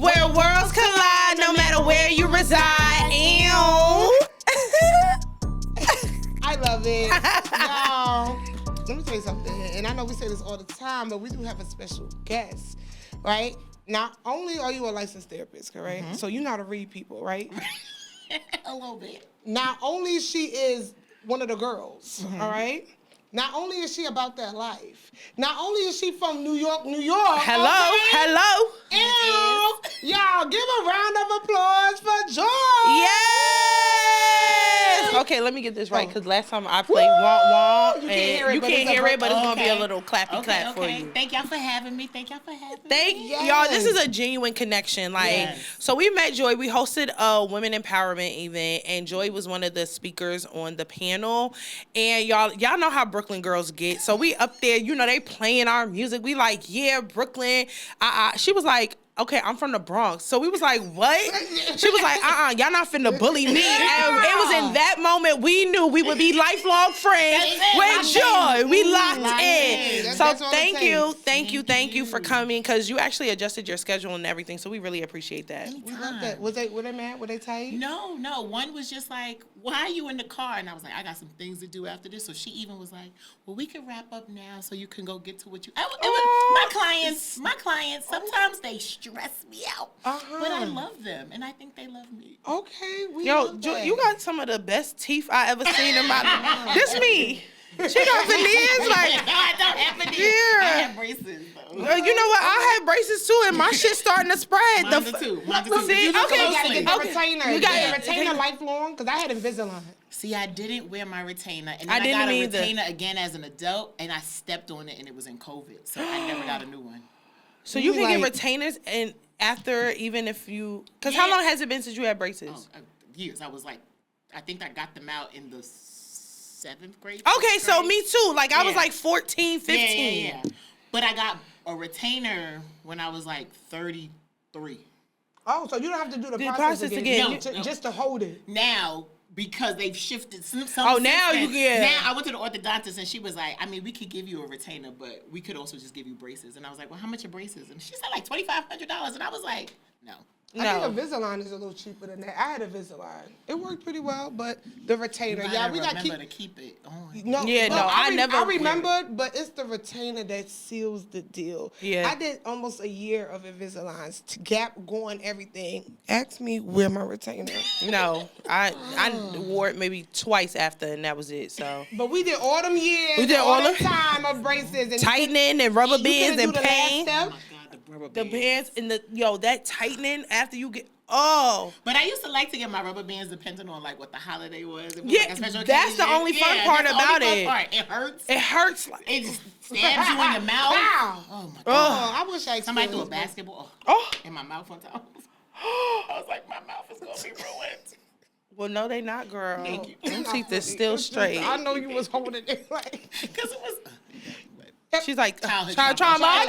Where worlds collide, no matter where you reside. Ew. I love it. Y'all, let me tell you something. And I know we say this all the time, but we do have a special guest, right? Not only are you a licensed therapist, correct? Mm-hmm. So you know how to read people, right? A little bit. Not only she is one of the girls, all right? Not only is she about that life, not only is she from New York, Hello. Ew. Y'all, give a round of applause for Joy. Yes. Okay, let me get this right, because last time I played Womp Womp, you can't hear it, but it's going to be a little clappy clap for you. Thank y'all for having me. Y'all, this is a genuine connection. So we met Joy. We hosted a women empowerment event, and Joy was one of the speakers on the panel. And y'all know how Brooklyn girls get. So we up there, they playing our music. We like, yeah, Brooklyn. She was like, okay, I'm from the Bronx. So we was like, what? She was like, y'all not finna bully me. And it was in that moment we knew we would be lifelong friends with Joy. We locked in. So thank you for coming, because you actually adjusted your schedule and everything. So we really appreciate that. We love that. Were they mad? Were they tight? No. One was just like, why are you in the car? And I was like, I got some things to do after this. So she even was like, well, we can wrap up now so you can go get to what you... my clients, sometimes they stress me out. But I love them, and I think they love me. Okay. You got some of the best teeth I ever seen in my life. This me. She got veneers like... No, I don't have veneers. Yeah. I have braces, though. You know what? I had braces, too, and my shit's starting to spread. Mine too. See, you gotta get the retainer. You got the retainer lifelong, because I had Invisalign. See, I didn't wear my retainer, and then I got a retainer again as an adult, and I stepped on it, and it was in COVID, so I never got a new one. So you can get retainers, and after, even if you... Because how long has it been since you had braces? Years. I think I got them out in the 7th grade. Okay, so me too. Like, I was like 14, 15. Yeah. But I got a retainer when I was like 33. Oh, so you don't have to do the process again. No. Just to hold it. Now, because they've shifted some now you get... Now, I went to the orthodontist, and she was like, I mean, we could give you a retainer, but we could also just give you braces. And I was like, well, how much are braces? And she said like $2,500. And I was like, no. I think Invisalign is a little cheaper than that. I had Invisalign. It worked pretty well, but the retainer, we got to keep it on. I remembered, but it's the retainer that seals the deal. Yeah. I did almost a year of Invisaligns, gap going, everything. Ask me where my retainer. No, I wore it maybe twice after, and that was it. So. But we did all them years. We did all the time of braces and tightening and rubber bands and pain. The bands and that tightening after you get But I used to like to get my rubber bands depending on like what the holiday was. That's the only fun part about it. It hurts. It hurts. It just stabs you in the mouth. Wow. Oh my god! I wish I somebody threw a basketball in my mouth one time. I was like, my mouth is gonna be ruined. Well, no, they not, girl. Thank you. Them teeth is still straight. I know you was holding it like because it was. She's like, childhood trauma.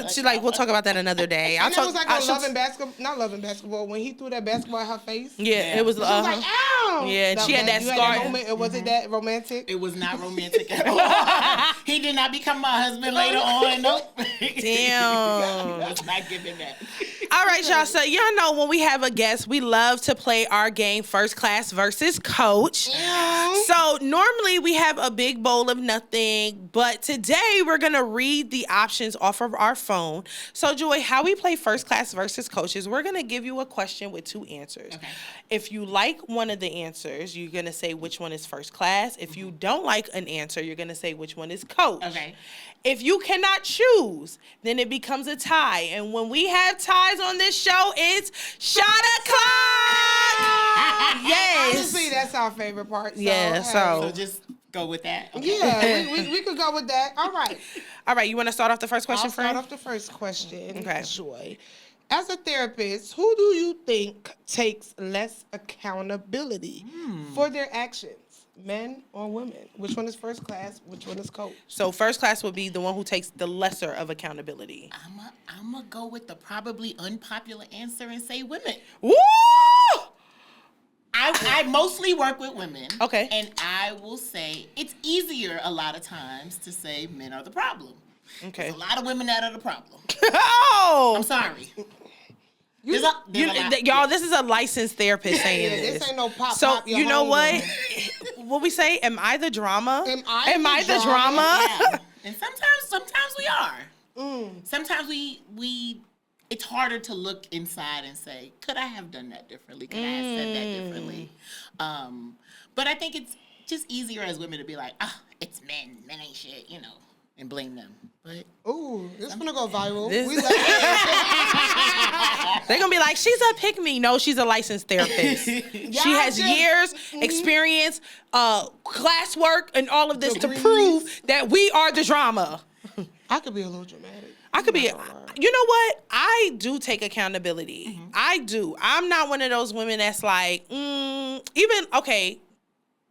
She's like, we'll talk about that another day. And it was like not loving basketball. When he threw that basketball at her face. Yeah. It was. She was like, ow. Yeah, and she had that scar. It wasn't that romantic. It was not romantic at all. He did not become my husband later on. Nope. Damn. I was not giving that. All right, y'all. So y'all know when we have a guest, we love to play our game, First Class versus Coach. Yeah. So normally we have a big bowl of nothing, but today we're gonna read the options off of our phone. So Joy, how we play First Class versus Coach is we're gonna give you a question with 2 answers. Okay. If you like one of the answers, you're gonna say which one is First Class. If you don't like an answer, you're gonna say which one is Coach. Okay. If you cannot choose, then it becomes a tie. And when we have ties on this show, it's shot o'clock. Yes. Honestly, that's our favorite part. So just go with that. Okay. Yeah, we could go with that. All right. All right, you want to start off the first question, friend? I'll start off the first question. Okay. Joy. As a therapist, who do you think takes less accountability for their actions? Men or women? Which one is First Class? Which one is Coach? So First Class would be the one who takes the lesser of accountability. I'm going to go with the probably unpopular answer and say women. Woo! I mostly work with women. Okay. And I will say it's easier a lot of times to say men are the problem. Okay. There's a lot of women that are the problem. Oh! I'm sorry. Y'all, this is a licensed therapist saying this. This ain't no pop. So pop, you know what? What we say? Am I the drama? Am I the drama? Yeah. And sometimes we are. Sometimes we. It's harder to look inside and say, could I have done that differently? Could I have said that differently? But I think it's just easier as women to be like, it's men. Men ain't shit, and blame them. But ooh, it's gonna go viral. They're gonna be like, she's a pick-me. No, she's a licensed therapist. She has years, experience, classwork, and all of this to prove that we are the drama. I could be a little dramatic. I could be, you know what? I do take accountability. I do. I'm not one of those women that's like,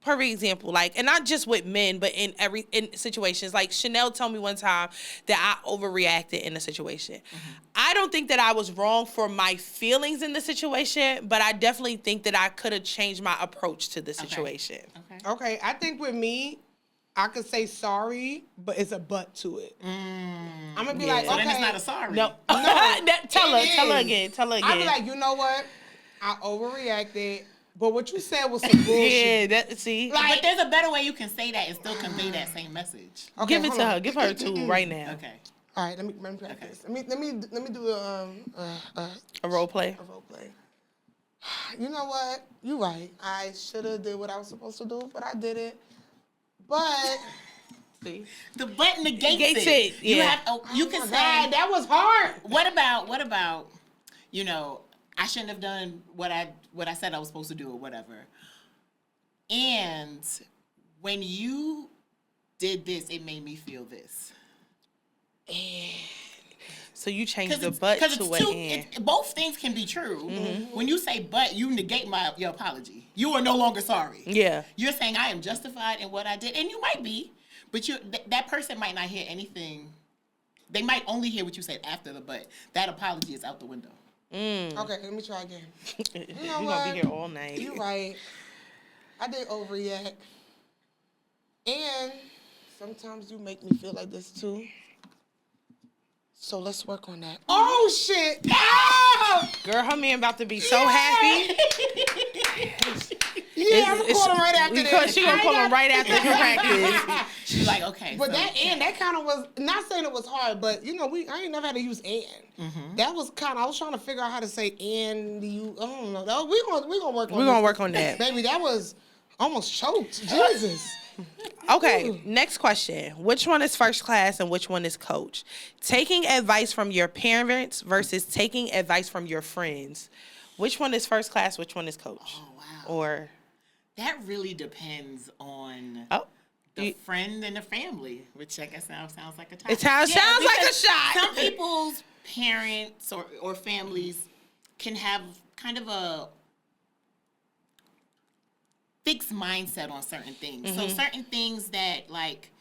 perfect example, like, and not just with men, but in situations. Like Chanel told me one time that I overreacted in a situation. I don't think that I was wrong for my feelings in the situation, but I definitely think that I could have changed my approach to the situation. Okay, I think with me, I could say sorry, but it's a but to it. I'm gonna be like, so okay, then it's not a sorry. No, tell her again. I'll be like, you know what? I overreacted. But what you said was some bullshit. But there's a better way you can say that and still convey that same message. Okay, give it to her. Give her a tool right now. Okay. All right, let me practice. Let me do a role play. A role play. You know what? You're right. I should have did what I was supposed to do, but I didn't. But see, the but negates it. Yeah. You can say that was hard. What about? I shouldn't have done what I said I was supposed to do or whatever. And when you did this, it made me feel this. So you changed the but to an and. Both things can be true. When you say but, you negate your apology. You are no longer sorry. Yeah. You're saying I am justified in what I did. And you might be, but that person might not hear anything. They might only hear what you said after the but. That apology is out the window. Okay, let me try again. You know We're what? gonna be here all night. You're right. I did overreact. And sometimes you make me feel like this too. So let's work on that. Oh shit! Oh! Girl, her man about to be so happy. I'm gonna call him right after this. Because she gonna call him right after her practice. She's like, okay. But that kind of was, not saying it was hard, but I ain't never had to use and. That was I was trying to figure out how to say and you. I don't know. We're gonna work on. We're gonna work on that. Baby, that was almost choked. Jesus. Okay, next question. Which one is first class and which one is coach? Taking advice from your parents versus taking advice from your friends. Which one is first class? Which one is coach? Oh, wow. Or that really depends on the friend and the family, which I guess sounds like a tie. It sounds like a shot. Some people's parents or families can have kind of a fixed mindset on certain things. So certain things that, like,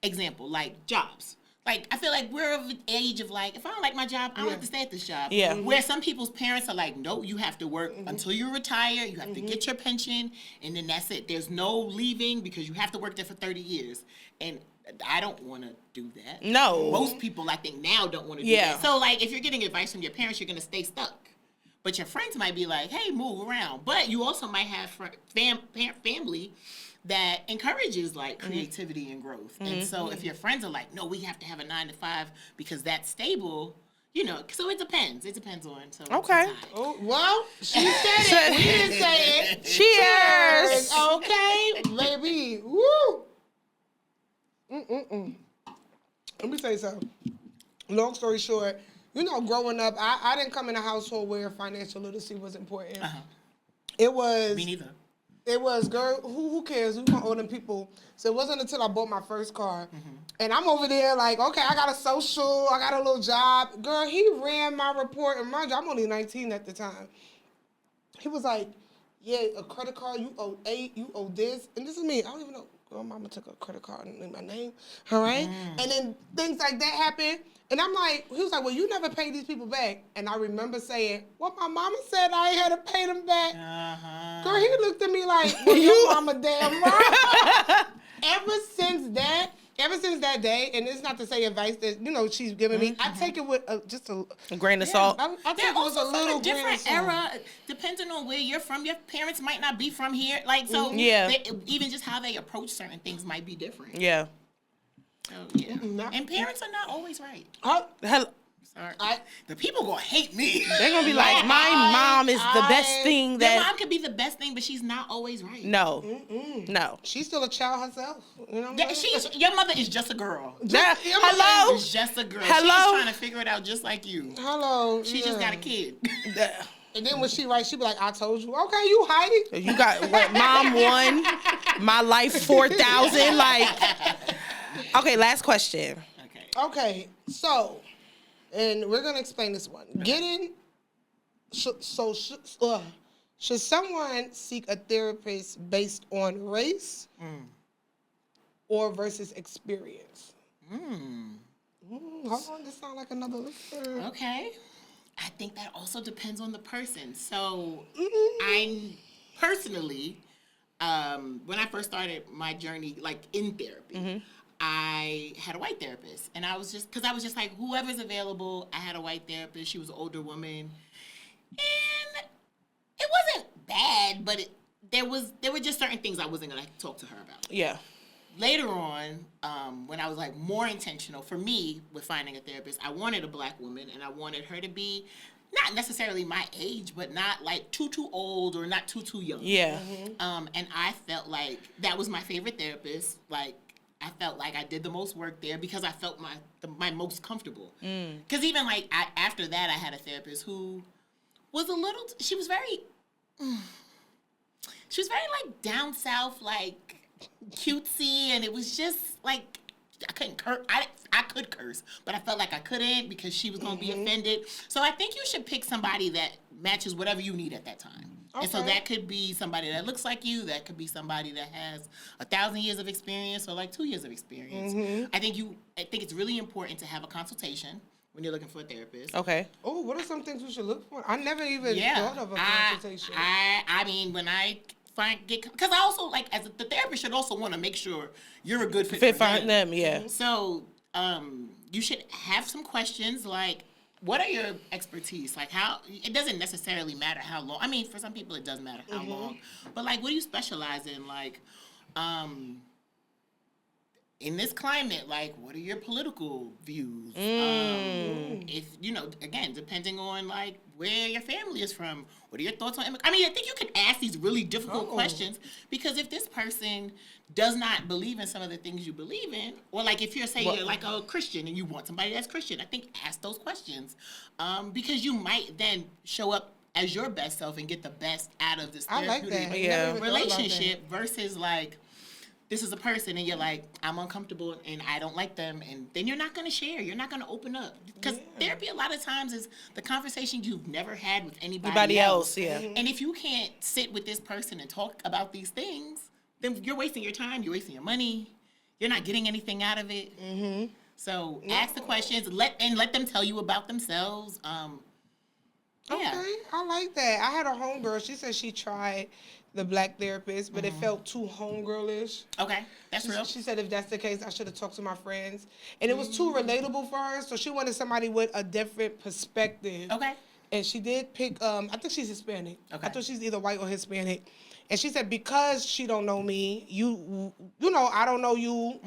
example, like jobs. Like, I feel like we're of an age of, like, if I don't like my job, I don't have to stay at this job. Yeah. Where some people's parents are like, no, you have to work until you retire. You have to get your pension, and then that's it. There's no leaving because you have to work there for 30 years. And I don't want to do that. No. Most people, I think, now don't want to do that. So, like, if you're getting advice from your parents, you're going to stay stuck. But your friends might be like, hey, move around. But you also might have family that encourages, like, creativity and growth. And so if your friends are like, no, we have to have a 9-to-5 because that's stable, so it depends. It depends on. So okay. Oh, well, she said it. We didn't say it. Cheers. Okay, baby. Woo. Let me tell you something. Long story short, growing up, I didn't come in a household where financial literacy was important. It was. Me neither. It was, girl, who cares? Who want older people? So it wasn't until I bought my first car. And I'm over there like, okay, I got a social, I got a little job. Girl, he ran my report. And mind you, I'm only 19 at the time. He was like, yeah, a credit card, you owe 8, you owe this. And this is me. I don't even know. Girl, mama took a credit card in my name. All right? And then things like that happened. And I'm like, he was like, well, you never paid these people back. And I remember saying, well, my mama said I had to pay them back. Girl, he looked at me like, well, your mama damn right. Ever since that, ever since that day, and it's not to say advice that, you know, she's giving me, I take it with just a grain of salt. I take it with a little different era, depending on where you're from. Your parents might not be from here. Like, so even just how they approach certain things might be different. Yeah. So, yeah. And parents are not always right. Hello. Sorry. The people gonna hate me. They're gonna be like, my mom is the best thing that. Your mom could be the best thing, but she's not always right. No. No. She's still a child herself. You know your mother is just a girl. Hello? Is just a girl. Hello? She's trying to figure it out just like you. Hello. She just got a kid. And then when she writes, she be like, I told you. Okay, you hype. You got what? Mom 1, my life 4,000. Like, okay, last question. Okay, so, and we're going to explain this one. Should someone seek a therapist based on race or versus experience? Hold on, this sounds like another listener. Okay. I think that also depends on the person. So, I personally, when I first started my journey, like in therapy, I had a white therapist, and I was just like, whoever's available. I had a white therapist. She was an older woman, and it wasn't bad, but there were just certain things I wasn't gonna talk to her about. Yeah. Later on, when I was like more intentional for me with finding a therapist, I wanted a black woman, and I wanted her to be not necessarily my age, but not like too old or not too young. Yeah. And I felt like that was my favorite therapist. Like, I felt like I did the most work there because I felt my most comfortable. Because even like after that, I had a therapist who was she was very like down south, like cutesy, and it was just like I couldn't curse. I could curse, but I felt like I couldn't because she was going to be offended. So I think you should pick somebody that matches whatever you need at that time. Okay. And so that could be somebody that looks like you. That could be somebody that has 1,000 years of experience or like 2 years of experience. I think it's really important to have a consultation when you're looking for a therapist. Okay. Oh, what are some things we should look for? I never even thought of a consultation. I mean, when I because I also, like, as the therapist should also want to make sure you're a good fit for them. Yeah. So you should have some questions like, what are your expertise? Like, how, it doesn't necessarily matter how long. I mean, for some people it does matter how long. But, like, what do you specialize in? Like, in this climate, like, what are your political views? If, you know, again, depending on, like, where your family is from, what are your thoughts on immigration? I mean, I think you could ask these really difficult questions, because if this person does not believe in some of the things you believe in, or like if you're saying you're like a Christian and you want somebody that's Christian, I think ask those questions, because you might then show up as your best self and get the best out of this therapeutic relationship versus like, this is a person and you're like, I'm uncomfortable and I don't like them, and then you're not going to share. You're not going to open up. Because therapy a lot of times is the conversation you've never had with anybody else. And if you can't sit with this person and talk about these things, then you're wasting your time, you're wasting your money, you're not getting anything out of it. So ask the questions, let them tell you about themselves. Okay, I like that. I had a homegirl, she said she tried the black therapist, but it felt too homegirlish. Okay, that's real. She said if that's the case, I should have talked to my friends. And it was too relatable for her, so she wanted somebody with a different perspective. Okay. And she did pick, I think she's Hispanic. Okay. I thought she's either white or Hispanic. And she said because she don't know me, you know, I don't know you,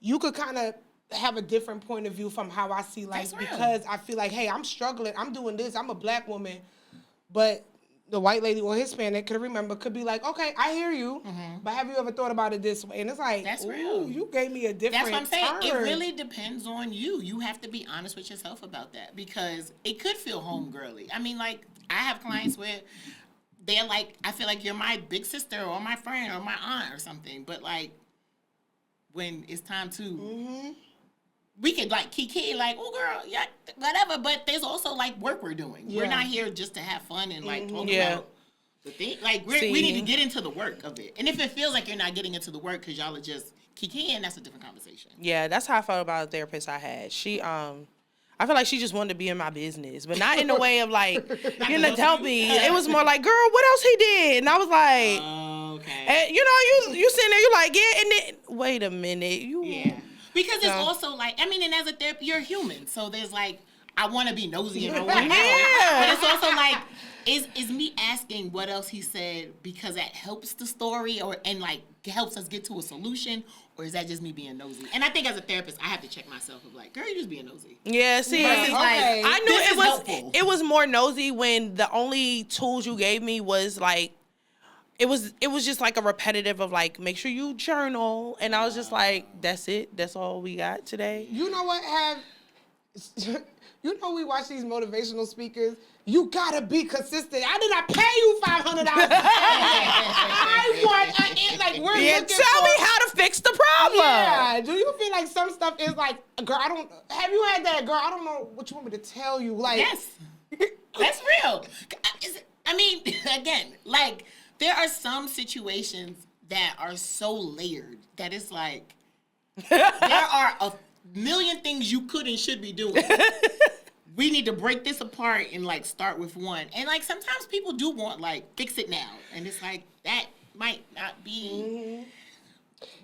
you could kind of have a different point of view from how I see life, because I feel like, hey, I'm struggling, I'm doing this, I'm a black woman, but the white lady or Hispanic could be like, okay, I hear you, but have you ever thought about it this way? And it's like, that's real. You gave me a different. That's what I'm saying. It really depends on you. You have to be honest with yourself about that, because it could feel homegirly. I mean, like, I have clients where they're like, I feel like you're my big sister or my friend or my aunt or something, but like, when it's time to, we could like kiki, like, oh girl, yeah, whatever. But there's also like work we're doing. Yeah. We're not here just to have fun and like talk about the thing. Like we need to get into the work of it. And if it feels like you're not getting into the work because y'all are just kikiing, that's a different conversation. Yeah, that's how I felt about a therapist I had. She, I feel like she just wanted to be in my business, but not in the way of like, you know, tell me. It was more like, girl, what else he did? And I was like, okay. And, you know, you sitting there, you like, yeah, and then wait a minute, Because it's also like, I mean, and as a therapist, you're human. So there's like, I want to be nosy and I want to know. But it's also like, is me asking what else he said because that helps the story and like helps us get to a solution, or is that just me being nosy? And I think as a therapist, I have to check myself of like, girl, you're just being nosy. Yeah, see, Versus like, I knew helpful. it was more nosy when the only tools you gave me was like, it was just like a repetitive of like, make sure you journal, and I was just like, that's it, that's all we got today. You know what, you know we watch these motivational speakers. You gotta be consistent. I did not pay you $500. I want like we're looking tell me how to fix the problem. Yeah. Do you feel like some stuff is like, girl, have you had that, girl? I don't know what you want me to tell you. Like, yes, that's real. I mean, again, like there are some situations that are so layered that it's like there are a million things you could and should be doing. We need to break this apart and like start with one. And like sometimes people do want like fix it now, and it's like that might not be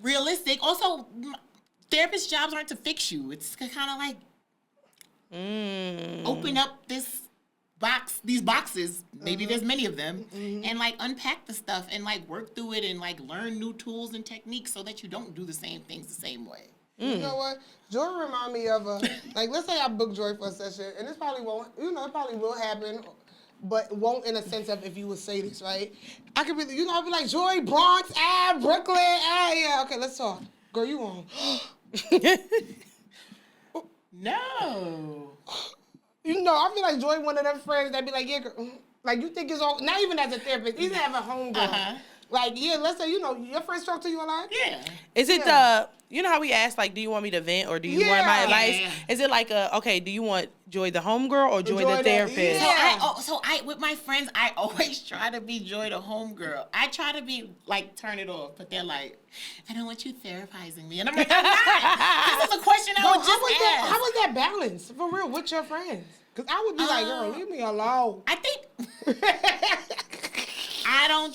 realistic. Also, therapist jobs aren't to fix you. It's kind of like open up these boxes. Maybe there's many of them, and like unpack the stuff and like work through it and like learn new tools and techniques so that you don't do the same things the same way. You know what? Joy remind me of like, let's say I book Joy for a session, and this probably won't, it probably will happen, but won't in a sense of if you would say this, right? I could be, I'd be like, Joy, Bronx, Brooklyn, yeah, okay, let's talk. Girl, you on. No. I feel like Joy one of them friends that be like, yeah, girl, like you think it's all, not even as a therapist, even as a homegirl. Like, yeah, let's say, your friends talk to you a lot? Yeah. Is it you know how we ask, like, do you want me to vent or do you want my advice? Yeah. Is it like okay, do you want Joy the homegirl or Joy the therapist? Yeah. So I with my friends, I always try to be Joy the homegirl. I try to be, like, turn it off, but they're like, I don't want you therapizing me. And I'm like, I'm not. This is a question I would just ask. How was that balance, for real, with your friends? Because I would be like, girl, leave me alone. I think... I don't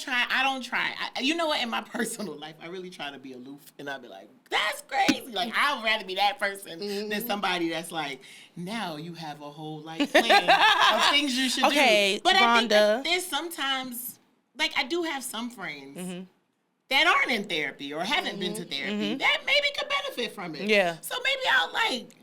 try. You know what? In my personal life, I really try to be aloof, and I'll be like, "That's crazy." Like, I would rather be that person than somebody that's like, "Now you have a whole like plan of things you should do." But Rhonda, I think that there's sometimes, like, I do have some friends that aren't in therapy or haven't been to therapy that maybe could benefit from it. Yeah. So maybe I'll like.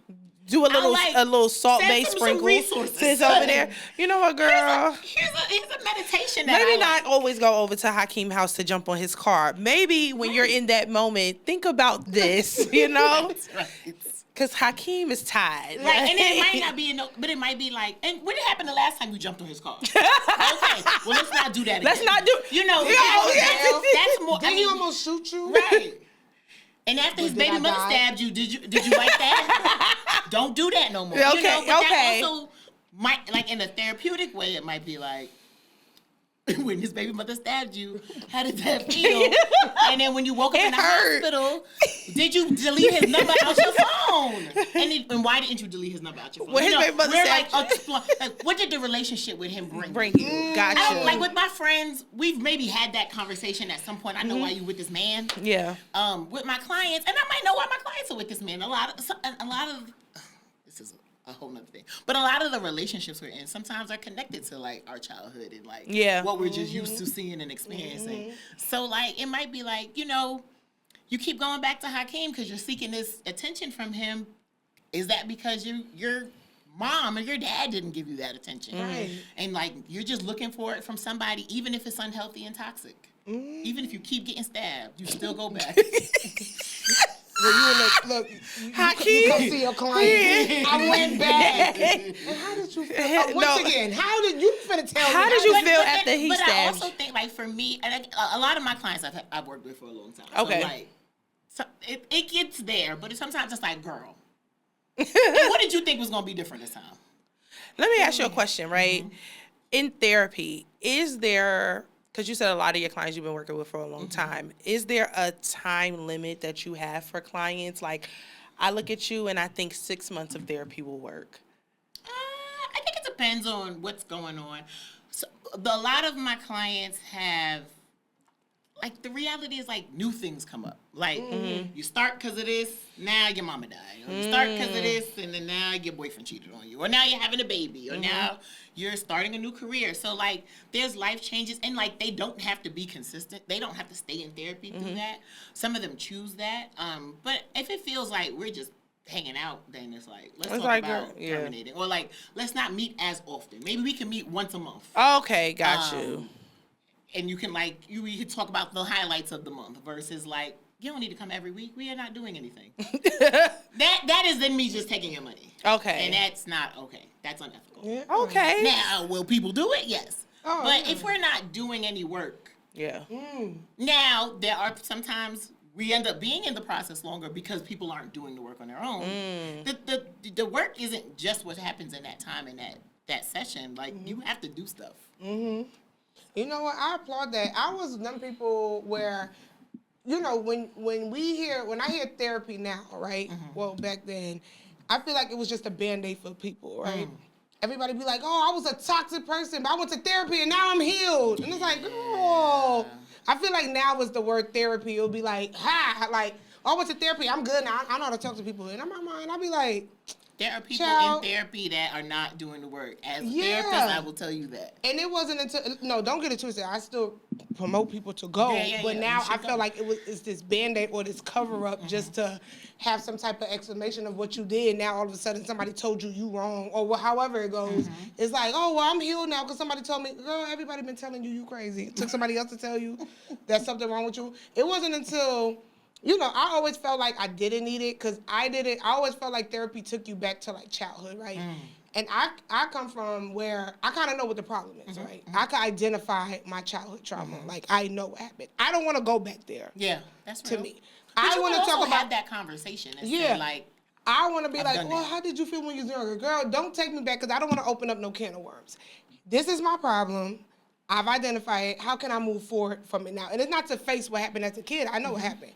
Do a little salt-based sprinkle sits over there. You know what, girl? Here's a meditation. Maybe not always go over to Hakeem's house to jump on his car. Maybe when you're in that moment, think about this. That's right. Because Hakeem is tired. Right, and it might not be, but it might be like, and what happened the last time you jumped on his car? Okay, well, let's not do that again. Let's not do. That's more. Did he almost shoot you? Right. And after his baby mother stabbed you, did you like that? Don't do that no more. Okay, but that also might, like, in a therapeutic way, it might be like, when his baby mother stabbed you, how did that feel? And then when you woke up in the hospital, did you delete his number out your phone? And why didn't you delete his number out your phone? When his baby mother stabbed you. Like, what did the relationship with him bring you? Gotcha. Like with my friends, we've maybe had that conversation at some point. I know why you with this man. Yeah. With my clients, and I might know why my clients are with this man. A lot of this is a whole nother thing. But a lot of the relationships we're in sometimes are connected to like our childhood and like what we're just used to seeing and experiencing. So like it might be like, you keep going back to Hakeem because you're seeking this attention from him. Is that because your mom or your dad didn't give you that attention? Right. And like you're just looking for it from somebody, even if it's unhealthy and toxic. Even if you keep getting stabbed, you still go back. Well, look, you come see your client. I went back. And how did you feel? Once again, how did you finna tell me? How did you feel after he stabbed? But I also think, like, for me, and a lot of my clients I've worked with for a long time. Okay. So, like, it gets there, but sometimes it's like, girl, what did you think was going to be different this time? Let me ask you a question, right? In therapy, is there... Because you said a lot of your clients you've been working with for a long time. Is there a time limit that you have for clients? Like, I look at you and I think 6 months of therapy will work. I think it depends on what's going on. So, a lot of my clients have, like the reality is like new things come up. Like you start because of this, now your mama died. Or you start because of this, and then now your boyfriend cheated on you. Or now you're having a baby. Or now you're starting a new career. So like there's life changes, and like they don't have to be consistent. They don't have to stay in therapy through that. Some of them choose that. But if it feels like we're just hanging out, then it's like let's talk about terminating. Or like let's not meet as often. Maybe we can meet once a month. Okay, got you. And you can like you can talk about the highlights of the month versus like you don't need to come every week. We are not doing anything. that is then me just taking your money. Okay. And that's not okay. That's unethical. Yeah. Okay. Now, will people do it? Yes. But if we're not doing any work, now there are sometimes we end up being in the process longer because people aren't doing the work on their own. The work isn't just what happens in that time in that session. Like you have to do stuff. You know what? I applaud that. I was one of them people where, you know, when I hear therapy now, right? Well, back then, I feel like it was just a Band-Aid for people, right? Everybody be like, oh, I was a toxic person, but I went to therapy and now I'm healed. And it's like, oh. I feel like now is the word therapy. It'll be like, like, oh, I went to therapy. I'm good now. I know how to talk to people. And in my mind, I'll be like, there are people in therapy that are not doing the work. As a therapist, I will tell you that. And it wasn't until, no, don't get it twisted. I still promote people to go. But now I feel like it's this Band-Aid or this cover-up just to have some type of explanation of what you did. Now all of a sudden somebody told you wrong or however it goes. It's like, oh, well, I'm healed now because somebody told me, girl, everybody been telling you crazy. It took somebody else to tell you there's something wrong with you. It wasn't until... You know, I always felt like I didn't need it because I always felt like therapy took you back to like childhood, right? And I come from where I kind of know what the problem is, right? I can identify my childhood trauma. Like, I know what happened. I don't want to go back there. Yeah, that's real. To me. But I want to talk about have that conversation. And say, like, I want to be like, well, how did you feel when you was younger? Girl, don't take me back because I don't want to open up no can of worms. This is my problem. I've identified it. How can I move forward from it now? And it's not to face what happened as a kid. I know what happened.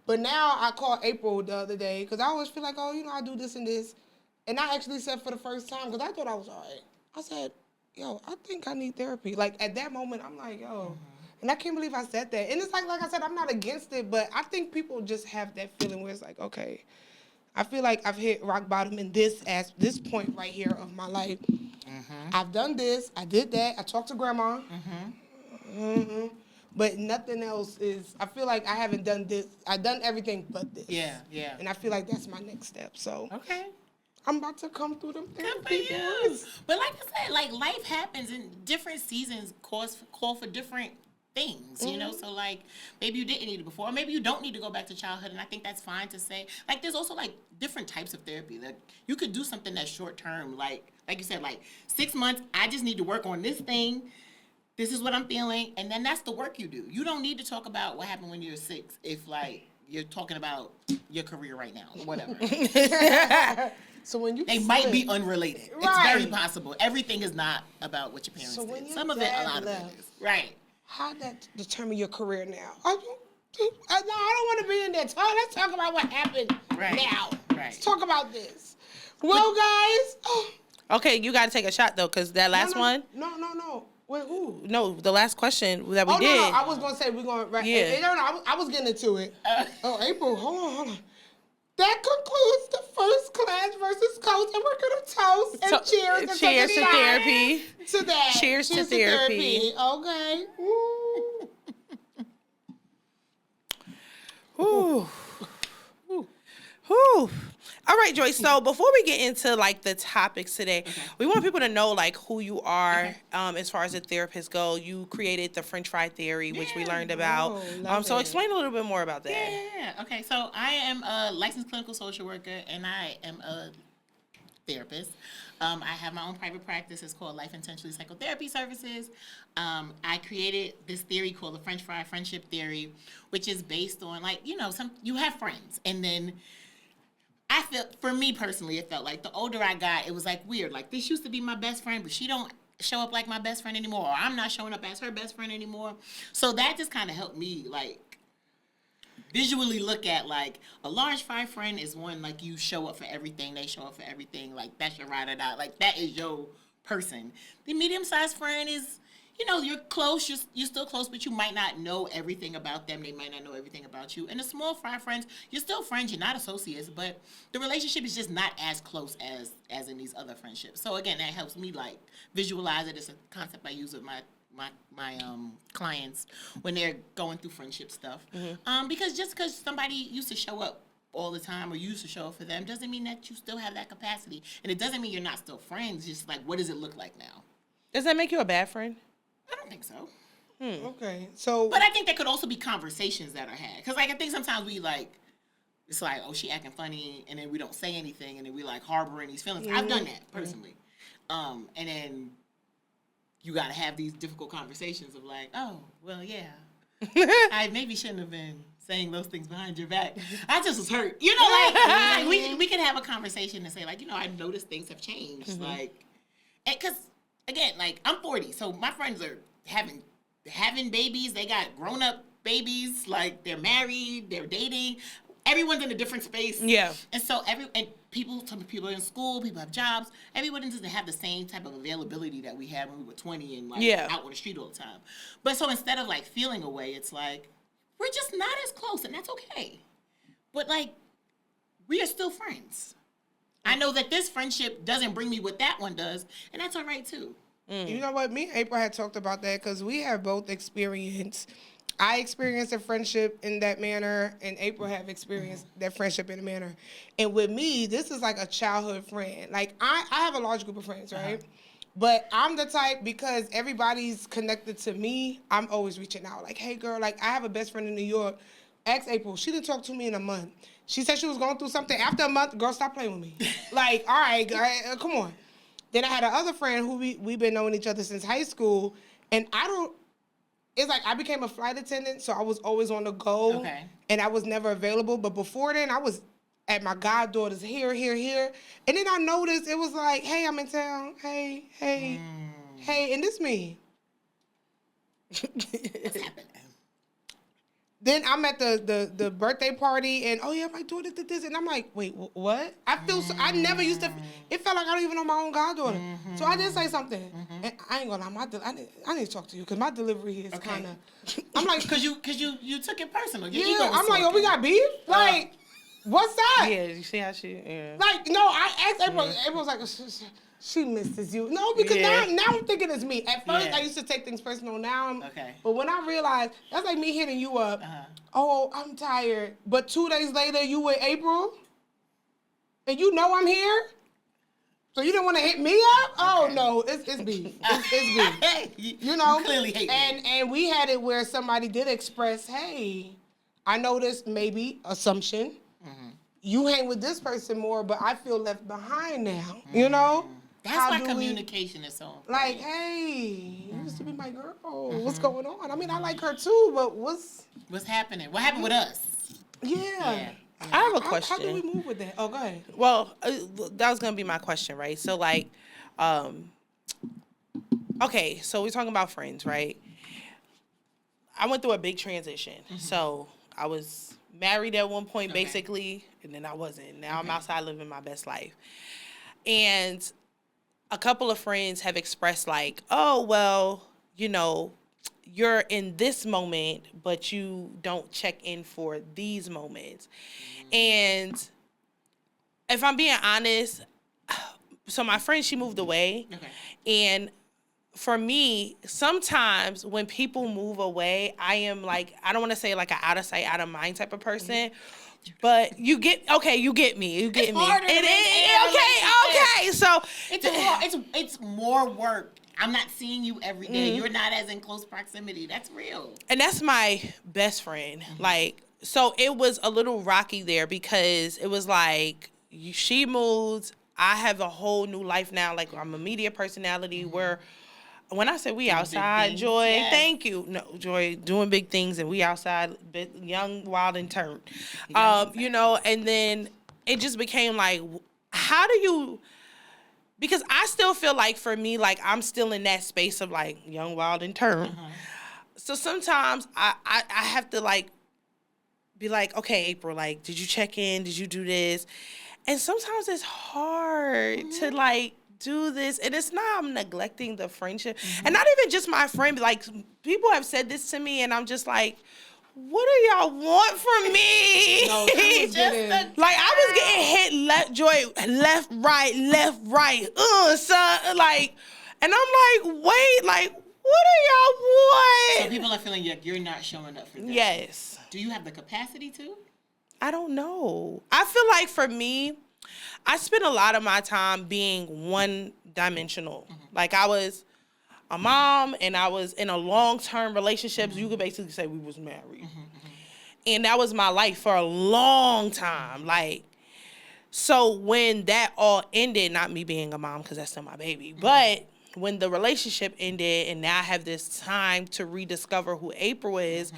But now I called April the other day because I always feel like, oh, you know, I do this and this. And I actually said for the first time, because I thought I was all right, I said, yo, I think I need therapy. Like, at that moment, I'm like, yo. And I can't believe I said that. And it's like I said, I'm not against it, but I think people just have that feeling where it's like, okay, I feel like I've hit rock bottom in this point right here of my life. I've done this. I did that. I talked to grandma. But nothing else is, I feel like I haven't done this. I've done everything but this. Yeah. And I feel like that's my next step. So okay, I'm about to come through them therapy. But like I said, like life happens and different seasons call for different things, you know? So like maybe you didn't need it before, or maybe you don't need to go back to childhood, and I think that's fine to say. Like there's also like different types of therapy. Like you could do something that's short term, like you said, like 6 months, I just need to work on this thing. This is what I'm feeling, and then that's the work you do. You don't need to talk about what happened when you were 6 if, like, you're talking about your career right now or whatever. So when you they might be unrelated. Right. It's very possible. Everything is not about what your parents did. Some of it, a lot of it is. Right. How did that determine your career now? I don't want to be in there. Let's talk about what happened now. Right. Let's talk about this. Well, guys. Okay, you got to take a shot, though, because that last one. No. Wait, who? No, the last question that we did. No, I was going to say we're going to... Yeah. No, I was getting into it. April, hold on. That concludes the first class versus coach, and we're going to toast and cheers. Cheers to therapy. To that. Cheers to therapy. Okay. Ooh. Ooh. All right, Joy. So before we get into like the topics today, we want people to know like who you are as far as the therapists go. You created the French fry theory, which we learned about. So explain a little bit more about that. Yeah. Okay. So I am a licensed clinical social worker, and I am a therapist. I have my own private practice. It's called Life Intentionally Psychotherapy Services. I created this theory called the French fry friendship theory, which is based on like, you know, you have friends, and then I felt, for me personally, it felt like the older I got, it was like weird. Like this used to be my best friend, but she don't show up like my best friend anymore, or I'm not showing up as her best friend anymore. So that just kind of helped me like visually look at like a large fry friend is one like you show up for everything, they show up for everything, like that's your ride or die, like that is your person. The medium-sized friend is, you know, you're close, you're still close, but you might not know everything about them. They might not know everything about you. And the small fry friends, you're still friends, you're not associates, but the relationship is just not as close as in these other friendships. So again, that helps me like visualize it. It's a concept I use with my clients when they're going through friendship stuff. Because just because somebody used to show up all the time or used to show up for them doesn't mean that you still have that capacity. And it doesn't mean you're not still friends. Just like, what does it look like now? Does that make you a bad friend? I don't think so. Okay, so. But I think there could also be conversations that are had. Because, like, I think sometimes we, like, it's like, oh, she acting funny, and then we don't say anything, and then we, like, harboring these feelings. I've done that, personally. And then you got to have these difficult conversations of, like, oh, well, yeah. I maybe shouldn't have been saying those things behind your back. I just was hurt. You know, like we can have a conversation and say, like, you know, I noticed things have changed. Like, because... Again, like, I'm 40, so my friends are having babies. They got grown-up babies. Like, they're married. They're dating. Everyone's in a different space. Yeah. And so, some people are in school. People have jobs. Everyone doesn't have the same type of availability that we had when we were 20 and, like, out on the street all the time. But so instead of, like, feeling away, it's like, we're just not as close, and that's okay. But, like, we are still friends. I know that this friendship doesn't bring me what that one does, and that's all right, too. You know what? Me and April had talked about that because we have both experienced. I experienced a friendship in that manner, and April have experienced that friendship in a manner. And with me, this is like a childhood friend. Like, I have a large group of friends, right? But I'm the type, because everybody's connected to me, I'm always reaching out. Like, hey, girl, like, I have a best friend in New York. Ask April. She didn't talk to me in a month. She said she was going through something. After a month, girl, stop playing with me. Like, all right, come on. Then I had another friend who we've been knowing each other since high school, and it's like I became a flight attendant, so I was always on the go, and I was never available. But before then, I was at my goddaughter's here. And then I noticed it was like, hey, I'm in town. Hey, and this me. What's happening? Then I'm at the birthday party, and oh yeah, my daughter did this, and I'm like, wait, what? I feel so. I never used to. It felt like I don't even know my own goddaughter. So I did say something, and I ain't gonna lie. I need to talk to you because my delivery is kind of. I'm like, because you took it personal. Your yeah, ego was I'm like, talking. oh, we got beef. Like, what's that? Yeah, you see how she. Yeah. Like, no, I asked April. April was like, she misses you. No, because now I'm thinking it's me. At first, I used to take things personal. Now but when I realized, that's like me hitting you up. Oh, I'm tired. But 2 days later, you with April? And you know I'm here? So you didn't want to hit me up? Oh, no, it's beef. It's beef. You know? You clearly hate me. And we had it where somebody did express, hey, I noticed maybe, assumption, you hang with this person more, but I feel left behind now. You know? That's why communication is so important. Like, hey, you used to be my girl. What's going on? I mean, I like her too, but what's happening? What happened with us? Yeah. I have a question. How do we move with that? Oh, go ahead. Well, that was gonna be my question, right? So, like, okay, so we're talking about friends, right? I went through a big transition. So I was married at one point, basically, and then I wasn't. Now I'm outside living my best life, and a couple of friends have expressed like, oh, well, you know, you're in this moment, but you don't check in for these moments. And if I'm being honest, so my friend, she moved away. And for me, sometimes when people move away, I am like, I don't want to say like an out of sight, out of mind type of person. But you get me. It is. Okay. So it's more work. I'm not seeing you every day. You're not as in close proximity. That's real. And that's my best friend. Like, so it was a little rocky there because it was like she moved. I have a whole new life now. Like, I'm a media personality where when I say we outside, Joy, thank you. No, Joy, doing big things, and we outside, young, wild, and turned. You know, and then it just became like, how do you, because I still feel like for me, like I'm still in that space of like young, wild, and turned. So sometimes I have to like, be like, okay, April, like, did you check in? Did you do this? And sometimes it's hard to like do this, and it's not I'm neglecting the friendship, and not even just my friend. But like people have said this to me, and I'm just like, what do y'all want from me? No, like I was getting hit left, right, son, like, and I'm like, wait, like, what do y'all want? So people are feeling like you're not showing up for them. Yes. Do you have the capacity to? I don't know. I feel like for me, I spent a lot of my time being one-dimensional. Like I was a mom and I was in a long-term relationship. You could basically say we was married. And that was my life for a long time. Like, so when that all ended, not me being a mom because that's still my baby, but when the relationship ended and now I have this time to rediscover who April is,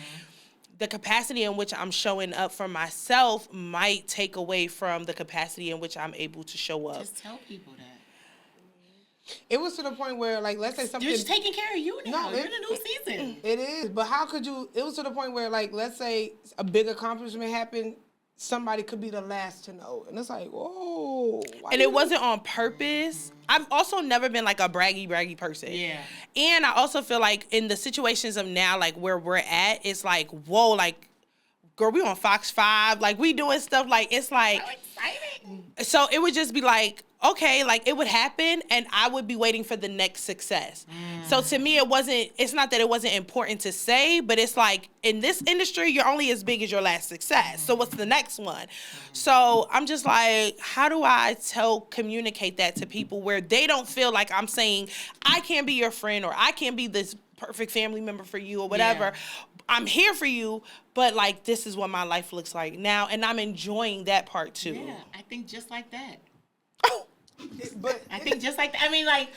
the capacity in which I'm showing up for myself might take away from the capacity in which I'm able to show up. Just tell people that. It was to the point where, like, let's say something. You're just taking care of you now. You're in a new season. It is, but how could you? It was to the point where, like, let's say a big accomplishment happened. Somebody could be the last to know, and it's like, whoa. And it wasn't on purpose. I've also never been like a braggy person. Yeah. And I also feel like in the situations of now, like where we're at, it's like, whoa, like, girl, we on Fox 5, like we doing stuff, like it's like. So exciting. So it would just be like, okay, like it would happen and I would be waiting for the next success. So to me, it's not that it wasn't important to say, but it's like in this industry, you're only as big as your last success. So what's the next one? So I'm just like, how do I communicate that to people where they don't feel like I'm saying, I can't be your friend or I can't be this perfect family member for you or whatever. Yeah. I'm here for you, but like, this is what my life looks like now. And I'm enjoying that part too. Yeah, I think just like that. But I think just like that. I mean, like,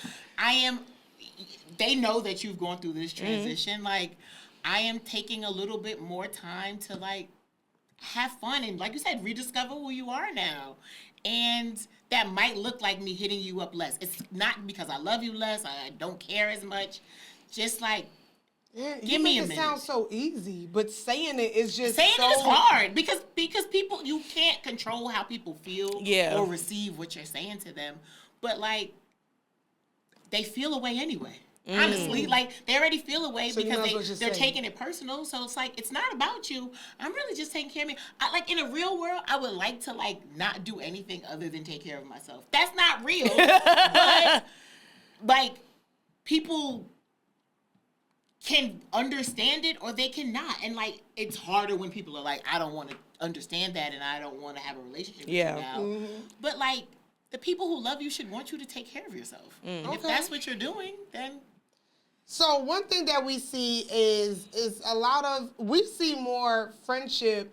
they know that you've gone through this transition. Like, I am taking a little bit more time to, like, have fun and, like you said, rediscover who you are now. And that might look like me hitting you up less. It's not because I love you less. I don't care as much. Just, like, give me a minute. It sounds so easy, but saying it is just it is hard because people, you can't control how people feel or receive what you're saying to them. But like, they feel a way anyway. Honestly, like they already feel a way because they're taking it personal. So it's like, it's not about you. I'm really just taking care of me. Like in a real world, I would like to like not do anything other than take care of myself. That's not real. But like people can understand it or they cannot. And like, it's harder when people are like, I don't want to understand that and I don't want to have a relationship with you now. But like, the people who love you should want you to take care of yourself. And if that's what you're doing, then. So one thing that we see is we see more friendship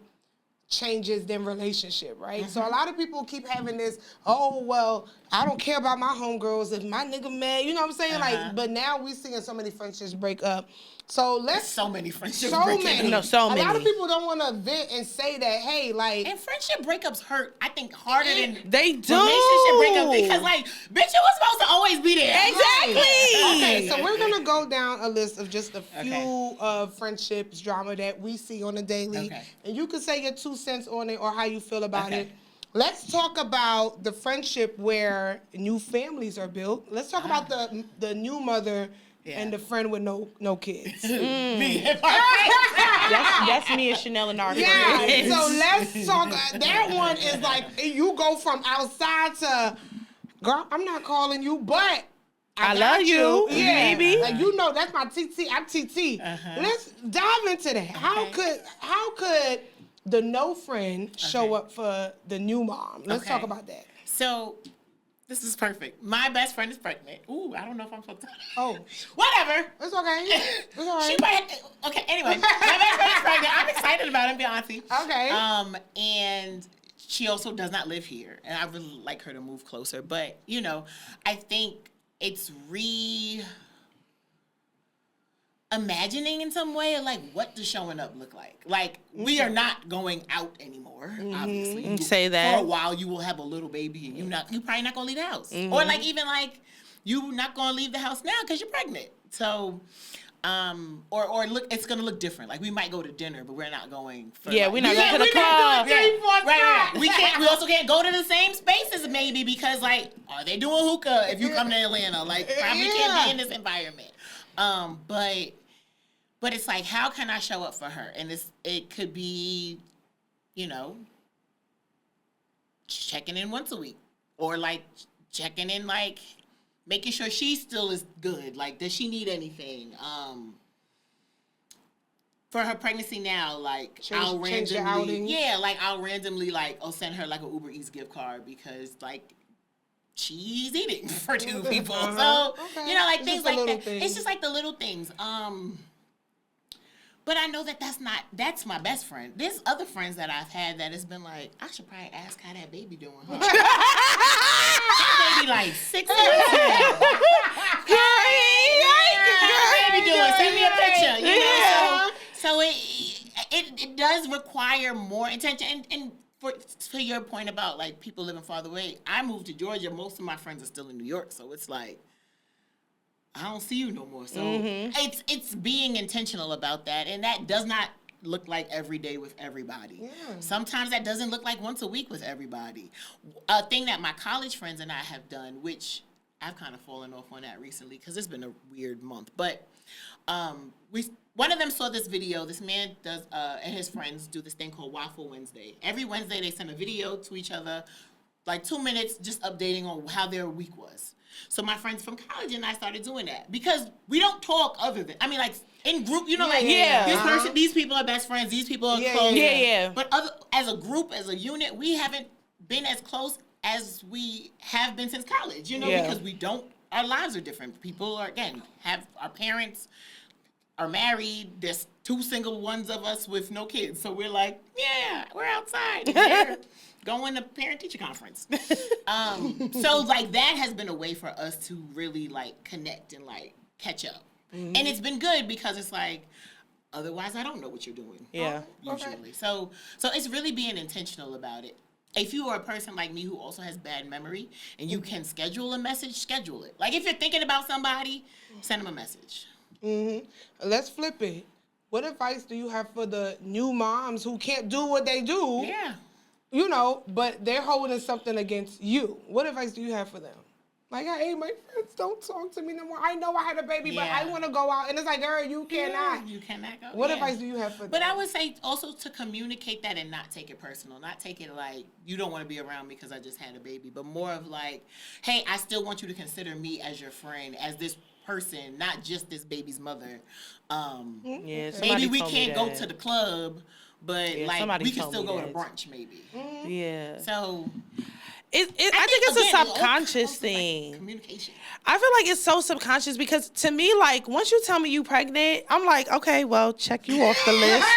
changes than relationship, right? So a lot of people keep having this, oh, well, I don't care about my homegirls if my nigga mad, you know what I'm saying? Like, but now we seeing so many friendships break up. So so many friendships break up. So many. A lot of people don't want to vent and say that, hey, like. And friendship breakups hurt, I think, harder than they do. Relationship breakups because, like, bitch, you was supposed to always be there. Exactly. Okay, so we're going to go down a list of just a few friendships, drama that we see on the daily. Okay. And you can say your 2 cents on it or how you feel about it. Let's talk about the friendship where new families are built. Let's talk about the new mother and the friend with no kids. Me. That's me and Chanel and our friends. So let's talk. That one is like, you go from outside to, girl, I'm not calling you, but I love you, baby. Like, you know, that's my TT. I'm TT. Let's dive into that. Okay. How could the no friend show up for the new mom? Let's talk about that. So, this is perfect. My best friend is pregnant. Ooh, I don't know if I'm supposed to. Oh. Whatever. It's okay. It's all right. Okay, anyway. My best friend is pregnant. I'm excited about it, Beyonce. Okay. And she also does not live here. And I really like her to move closer. But, you know, I think it's imagining in some way, like, what does showing up look like? Like, we are not going out anymore, obviously. Say that. For a while, you will have a little baby, and you probably not going to leave the house. Or, like, even, like, you not going to leave the house now because you're pregnant. So, Or look, it's gonna look different. Like we might go to dinner, but we're not going. We're not going to the club. Right. We also can't go to the same spaces maybe because like, are they doing hookah if you come to Atlanta? Like, probably can't be in this environment. But it's like, how can I show up for her? And it could be, you know, checking in once a week, or like checking in like. Making sure she still is good. Like, does she need anything? For her pregnancy now, like, I'll randomly, like, I'll send her, like, an Uber Eats gift card because, like, she's eating for 2 people. So, you know, like, it's things like that. It's just, like, the little things. But I know that's my best friend. There's other friends that I've had that has been like, I should probably ask how that baby doing. Huh? That baby like 6 months now. How baby doing? Send me a picture. You know? So it does require more attention. And for your point about like people living farther away, I moved to Georgia. Most of my friends are still in New York. So it's like, I don't see you no more. So it's being intentional about that. And that does not look like every day with everybody. Yeah. Sometimes that doesn't look like once a week with everybody. A thing that my college friends and I have done, which I've kind of fallen off on that recently because it's been a weird month. But one of them saw this video. This man does and his friends do this thing called Waffle Wednesday. Every Wednesday they send a video to each other, like 2 minutes, just updating on how their week was. So my friends from college and I started doing that because we don't talk other than, I mean, like in group, you know, this person, these people are best friends, these people are close. But as a group, as a unit, we haven't been as close as we have been since college, you know, because our lives are different. People are, again, have our parents are married. There's 2 single ones of us with no kids. So we're like, we're outside. We're going to parent-teacher conference. So, like, that has been a way for us to really, like, connect and, like, catch up. Mm-hmm. And it's been good because it's like, otherwise I don't know what you're doing. Yeah. Usually. Okay. So it's really being intentional about it. If you are a person like me who also has bad memory and you can schedule a message, schedule it. Like, if you're thinking about somebody, send them a message. Mm-hmm. Let's flip it. What advice do you have for the new moms who can't do what they do? Yeah. You know, but they're holding something against you. What advice do you have for them? Like, hey, my friends don't talk to me no more. I know I had a baby, but I want to go out. And it's like, girl, you cannot. You cannot go. What advice do you have for them? But I would say also to communicate that and not take it personal. Not take it like, you don't want to be around me because I just had a baby. But more of like, hey, I still want you to consider me as your friend, as this person, not just this baby's mother. Maybe we can't go to the club, but like we can still go to brunch maybe. Mm-hmm. Yeah. So I think it's a subconscious thing. Like communication. I feel like it's so subconscious because to me, like, once you tell me you pregnant, I'm like, okay, well, check you off the list.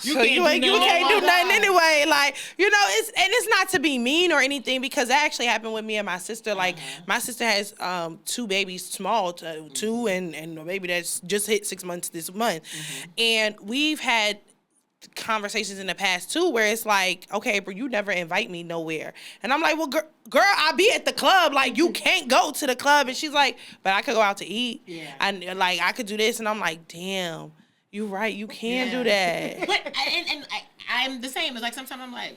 You can't do nothing anyway. Like, you know, it's not to be mean or anything because that actually happened with me and my sister. Like, my sister has 2 babies, small, 2 and a baby that's just hit 6 months this month. And we've had conversations in the past too where it's like, okay, but you never invite me nowhere. And I'm like, well, girl, I'll be at the club. Like, you can't go to the club. And she's like, but I could go out to eat. Yeah. And like, I could do this. And I'm like, damn, you're right. You can do that. But I'm the same. It's like sometimes I'm like,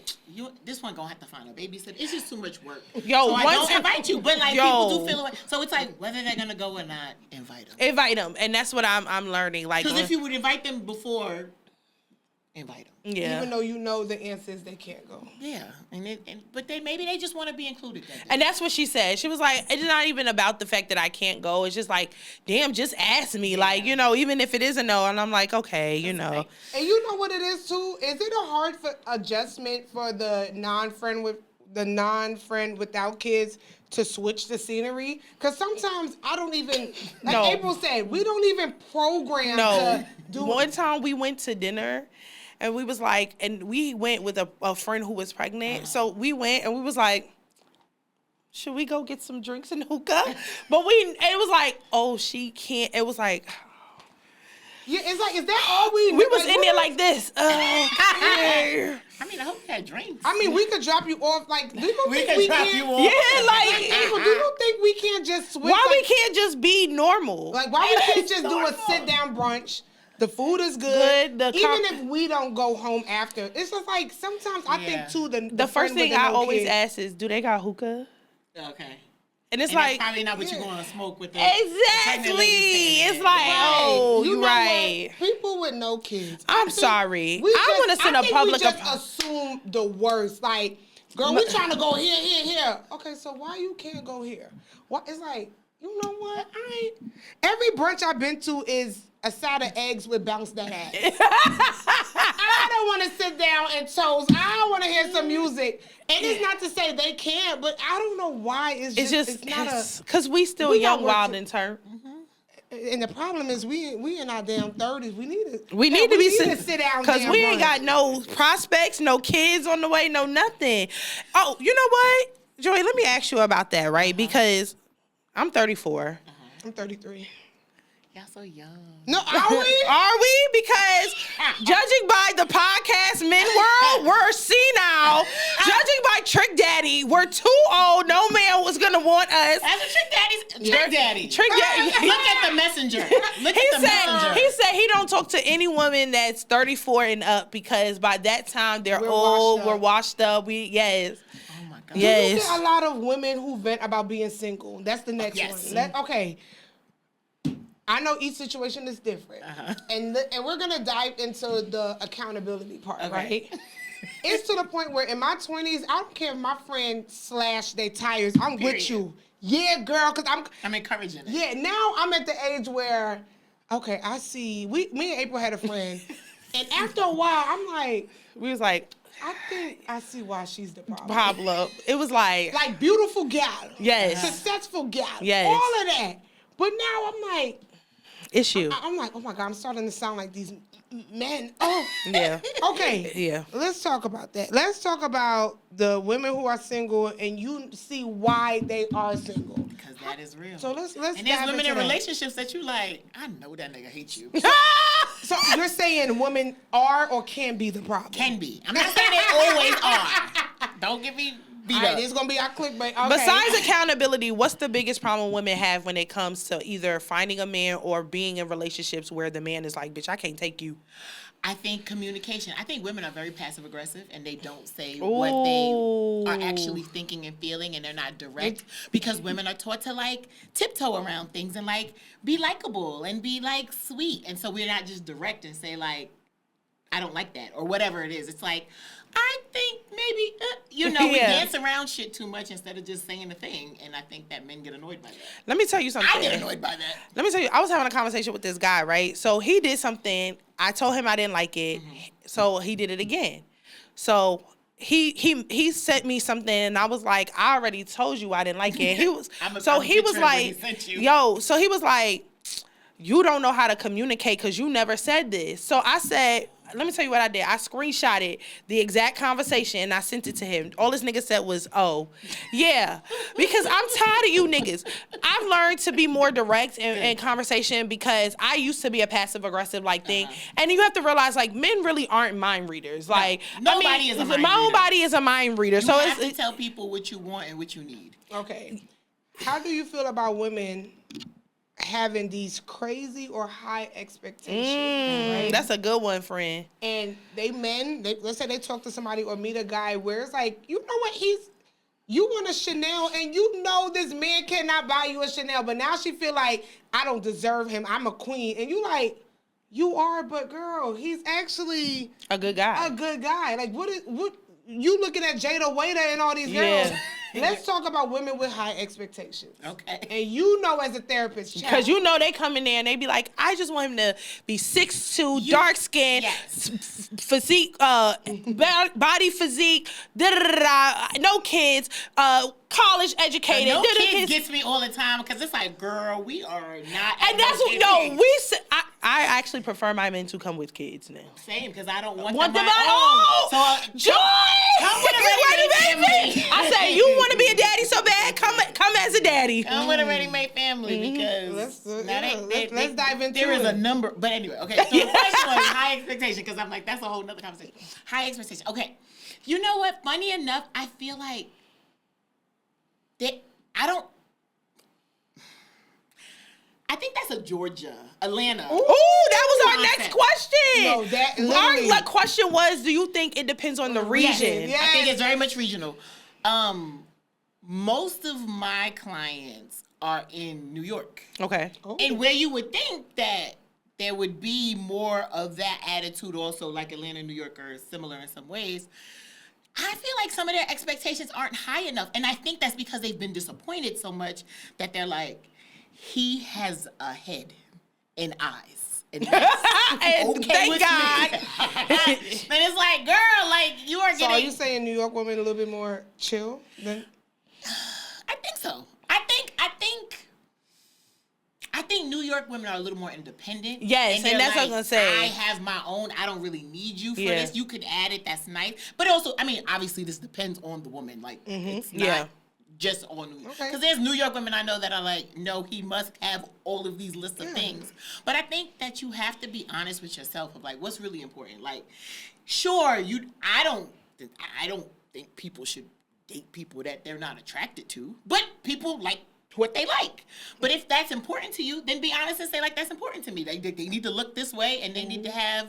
this one gonna have to find a babysitter. It's just too much work. So I don't invite you. But like people do feel away. So it's like whether they're gonna go or not, invite them. Invite them. And that's what I'm learning. Like, because if you would invite them before, invite them. Yeah. Even though you know the answers, they can't go. Yeah. But maybe they just want to be included. And that's what she said. She was like, it's not even about the fact that I can't go. It's just like, damn, just ask me. Yeah. Like, you know, even if it is a no. And I'm like, okay, you know. Right. And you know what it is too? Is it a hard adjustment for the non-friend without kids to switch the scenery? Because sometimes I don't even, like April said, we don't even program to do. One time we went to dinner and we was like, and we went with a friend who was pregnant. So we went and we was like, should we go get some drinks and hookah? But it was like, oh, she can't. It was like, Yeah, it's like, is that all we? We was like, in there like this. I mean, I hope you had drinks. I mean, we could drop you off. Like, do you we think can we drop can't? you off. Yeah, like Do you think we can't just switch? why we like, can't just be normal? Like, why we can't just do a normal. sit down brunch? The food is good. Good, Even if we don't go home after, it's just like sometimes I think too. The first thing I always ask is, do they got hookah? Okay. And it's And like, that's probably not what you're going to smoke with. exactly. It's like, oh, you know right. what? People with no kids. I'm sorry. We I want to send a public We just assume the worst. Like, girl, we trying to go here. Okay, so why you can't go here? What? It's like, you know what? Every brunch I've been to is a side of eggs with bounce that ass. I don't want to sit down and toast. I want to hear some music. And it's not to say they can't, but I don't know why. It's not because we still we got young, work wild, to- and turn. And the problem is we in our damn 30s. We need to sit down because we ain't brunch. got no prospects, no kids on the way, no nothing. Oh, you know what, Joy? Let me ask you about that, right? Because I'm 34. I'm 33. Y'all so young. No, are we? Are we? Because judging by the podcast Men World, we're senile. Judging by Trick Daddy, we're too old. No man was gonna want us. As a Trick Daddy. Trick Daddy. Look at the messenger. Look He at the messenger. said he don't talk to any woman that's 34 and up because by that time they're We're old. washed up. We're washed up. Yes. Oh my God. You Yes. get a lot of women who vent about being single. That's the next Yes. one. Okay. I know each situation is different. And we're going to dive into the accountability part, Okay. right? It's to the point where in my 20s, I don't care if my friend slash their tires. I'm Period. with you. Yeah, girl, because I'm encouraging it. Yeah, now I'm at the age where, okay, I see. Me and April had a friend. And after a while, I'm like, We was like, I think I see why she's the problem. Pablo. It was like, Like beautiful gal. Yes. Successful gal. Yes. All of that. But now I'm like, issue. I'm like, oh my God, I'm starting to sound like these men. Oh. Yeah. Okay. Yeah. Let's talk about that. Let's talk about the women who are single and you see why they are single. Because that is real. So let's and there's dive women into in that. relationships that you like, I know that nigga hates you. So you're saying women are or can be the problem? Can be. I'm not saying they always are. Don't get me beat All right, up. this is going to be our clickbait. Okay. Besides accountability, what's the biggest problem women have when it comes to either finding a man or being in relationships where the man is like, bitch, I can't take you? I think communication. I think women are very passive aggressive and they don't say what they are actually thinking and feeling, and they're not direct because women are taught to like tiptoe around things and like be likable and be like sweet. And so we're not just direct and say like, I don't like that or whatever it is. It's like, I think maybe, we Yeah. dance around shit too much instead of just saying the thing. And I think that men get annoyed by that. Let me tell you something. I get annoyed by that. Let me tell you, I was having a conversation with this guy, right? So he did something. I told him I didn't like it. So he did it again. So he sent me something and I was like, I already told you I didn't like it. He was I'm so he was picturing what he like, sent you. yo, so he was like, you don't know how to communicate because you never said this. So I said, let me tell you what I did. I screenshotted the exact conversation and I sent it to him. All this nigga said was, oh, yeah. Because I'm tired of you niggas. I've learned to be more direct in conversation because I used to be a passive aggressive like thing. And you have to realize like men really aren't mind readers. Like Nobody is a mind my own reader. body is a mind reader. You So have to it's tell people what you want and what you need. Okay. How do you feel about women having these crazy or high expectations? Right? that's a good one, friend. And let's say they talk to somebody or meet a guy where it's like, you know what, you want a Chanel and you know this man cannot buy you a Chanel, but now she feel like I don't deserve him. I'm a queen. And you like, you are, but girl, he's actually A good guy. a good guy. Like what you looking at Jada Waiter and all these girls. Yeah. Let's talk about women with high expectations. Okay. And you know as a therapist, Because you know they come in there and they be like, I just want him to be 6'2", dark skin, Yes. physique, body physique, no kids, college educated. No kids gets me all the time because it's like, girl, we are not. And that's what, no, we said, I actually prefer my men to come with kids now. Same, because I don't want Want them them my Oh, own. So Joy! come with a ready-made family. I say, you want to be a daddy so bad? Come as a daddy. Come with a ready-made family because let's dive into there is it. a number. But anyway, okay. So the question was high expectation because I'm like, that's a whole nother conversation. High expectation. Okay. You know what? Funny enough, I feel like I think that's a Georgia, Atlanta. Ooh, that was our next question. No, that literally. Our question was, do you think it depends on the region? Yes. I think it's very much regional. Most of my clients are in New York. Okay. Oh. And where you would think that there would be more of that attitude also, like Atlanta and New York are similar in some ways, I feel like some of their expectations aren't high enough. And I think that's because they've been disappointed so much that they're like, he has a head and eyes. And that's And okay thank with God. me. And it's like, girl, like, you are So getting... are you saying New York women a little bit more chill than? I think so. I think New York women are a little more independent. Yes, and they're that's what I was gonna say. I have my own. I don't really need you for Yeah. this. You could add it. That's nice. But also, I mean, obviously, this depends on the woman. Like, it's not Yeah. just all New York. Okay. Because there's New York women I know that are like, no, he must have all of these lists of things. But I think that you have to be honest with yourself of like, what's really important. Like, sure, I don't think people should date people that they're not attracted to, but people like what they like. But if that's important to you, then be honest and say, like, that's important to me. They need to look this way and they need to have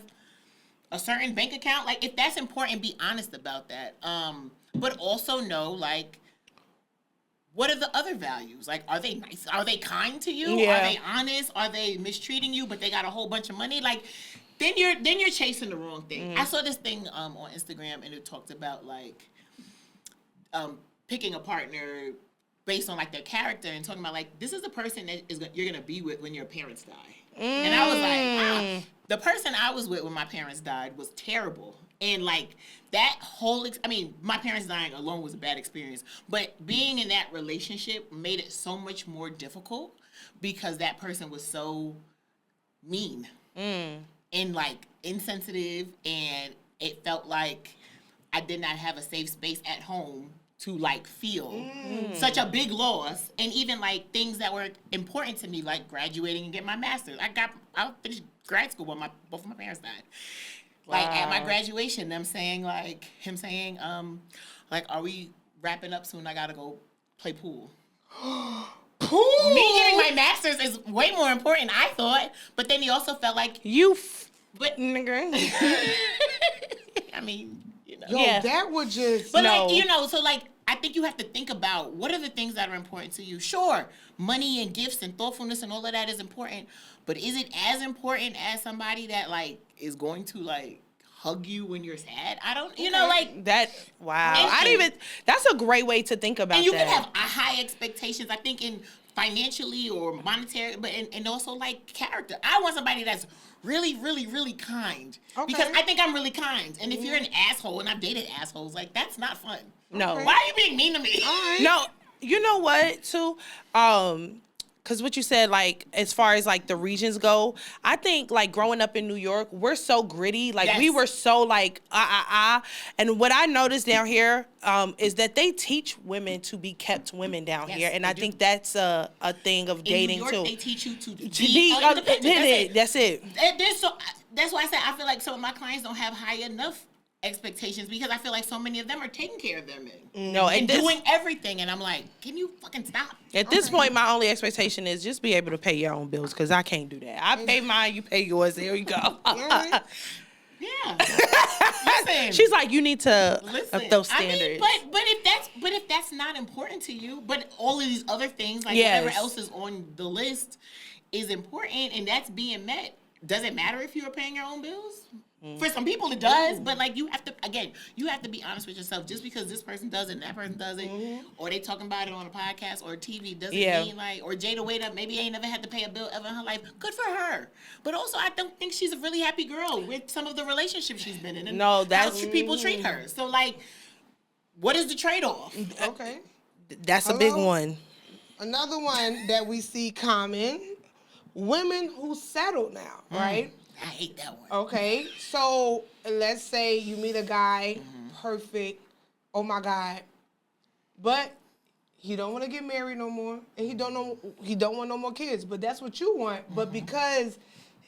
a certain bank account. Like, if that's important, be honest about that. But also know, like, what are the other values? Like, are they nice? Are they kind to you? Yeah. Are they honest? Are they mistreating you, but they got a whole bunch of money? Like, then you're chasing the wrong thing. I saw this thing on Instagram, and it talked about, like, picking a partner based on like their character and talking about like, this is the person that you're gonna be with when your parents die. And I was like, the person I was with when my parents died was terrible. And like that whole, my parents dying alone was a bad experience, but being in that relationship made it so much more difficult because that person was so mean and like insensitive, and it felt like I did not have a safe space at home to like feel such a big loss, and even like things that were important to me, like graduating and getting my master's. I finished grad school when both of my parents died. Like at my graduation, him saying, like, are we wrapping up soon? I gotta go play pool. Pool. Me getting my master's is way more important, I thought. But then he also felt like but nigga. I mean, you know. Yo, Yeah. that would just. But No. like, you know, so like I think you have to think about what are the things that are important to you. Sure, money and gifts and thoughtfulness and all of that is important, but is it as important as somebody that like is going to like hug you when you're sad? I don't, you know, like That. Wow. And- I didn't even. That's a great way to think about and you that. can have high expectations, I think, in financially or monetary, but and also like character. I want somebody that's really, really, really kind. Okay. Because I think I'm really kind. And if you're an asshole, and I've dated assholes, like that's not fun. No. Okay. Why are you being mean to me? All right. No, you know what, too? Because what you said, like, as far as, like, the regions go, I think, like, growing up in New York, we're so gritty. Like, we Yes. were so, like, And what I noticed down here is that they teach women to be kept women down Yes, here. And they I do. think that's a thing of dating, in New York, too. they teach you to To be independent. That's it. That's why I said I feel like some of my clients don't have high enough expectations because I feel like so many of them are taking care of their men. No, And at this, doing everything. And I'm like, can you fucking stop? at this point, my only expectation is just be able to pay your own bills, because I can't do that. I pay mine, you pay yours. There you go. Right. Yeah. Listen. She's like, you need to Listen, up those standards. I mean, but if that's not important to you, but all of these other things, like Yes. whatever else is on the list, is important, and that's being met. Does it matter if you are paying your own bills? For some people, it does, but like you have to be honest with yourself. Just because this person does it and that person does it, or they talking about it on a podcast or TV, doesn't mean like, or Jada Waiter maybe ain't never had to pay a bill ever in her life. Good for her. But also, I don't think she's a really happy girl with some of the relationships she's been in. And No, that's- how people treat her. So like, what is the trade-off? Okay. That's a big Hello? one. Another one that we see common, women who settle now, right? I hate that one. Okay, so let's say you meet a guy, perfect, oh my God, but he don't want to get married no more, and he don't want no more kids, but that's what you want. But because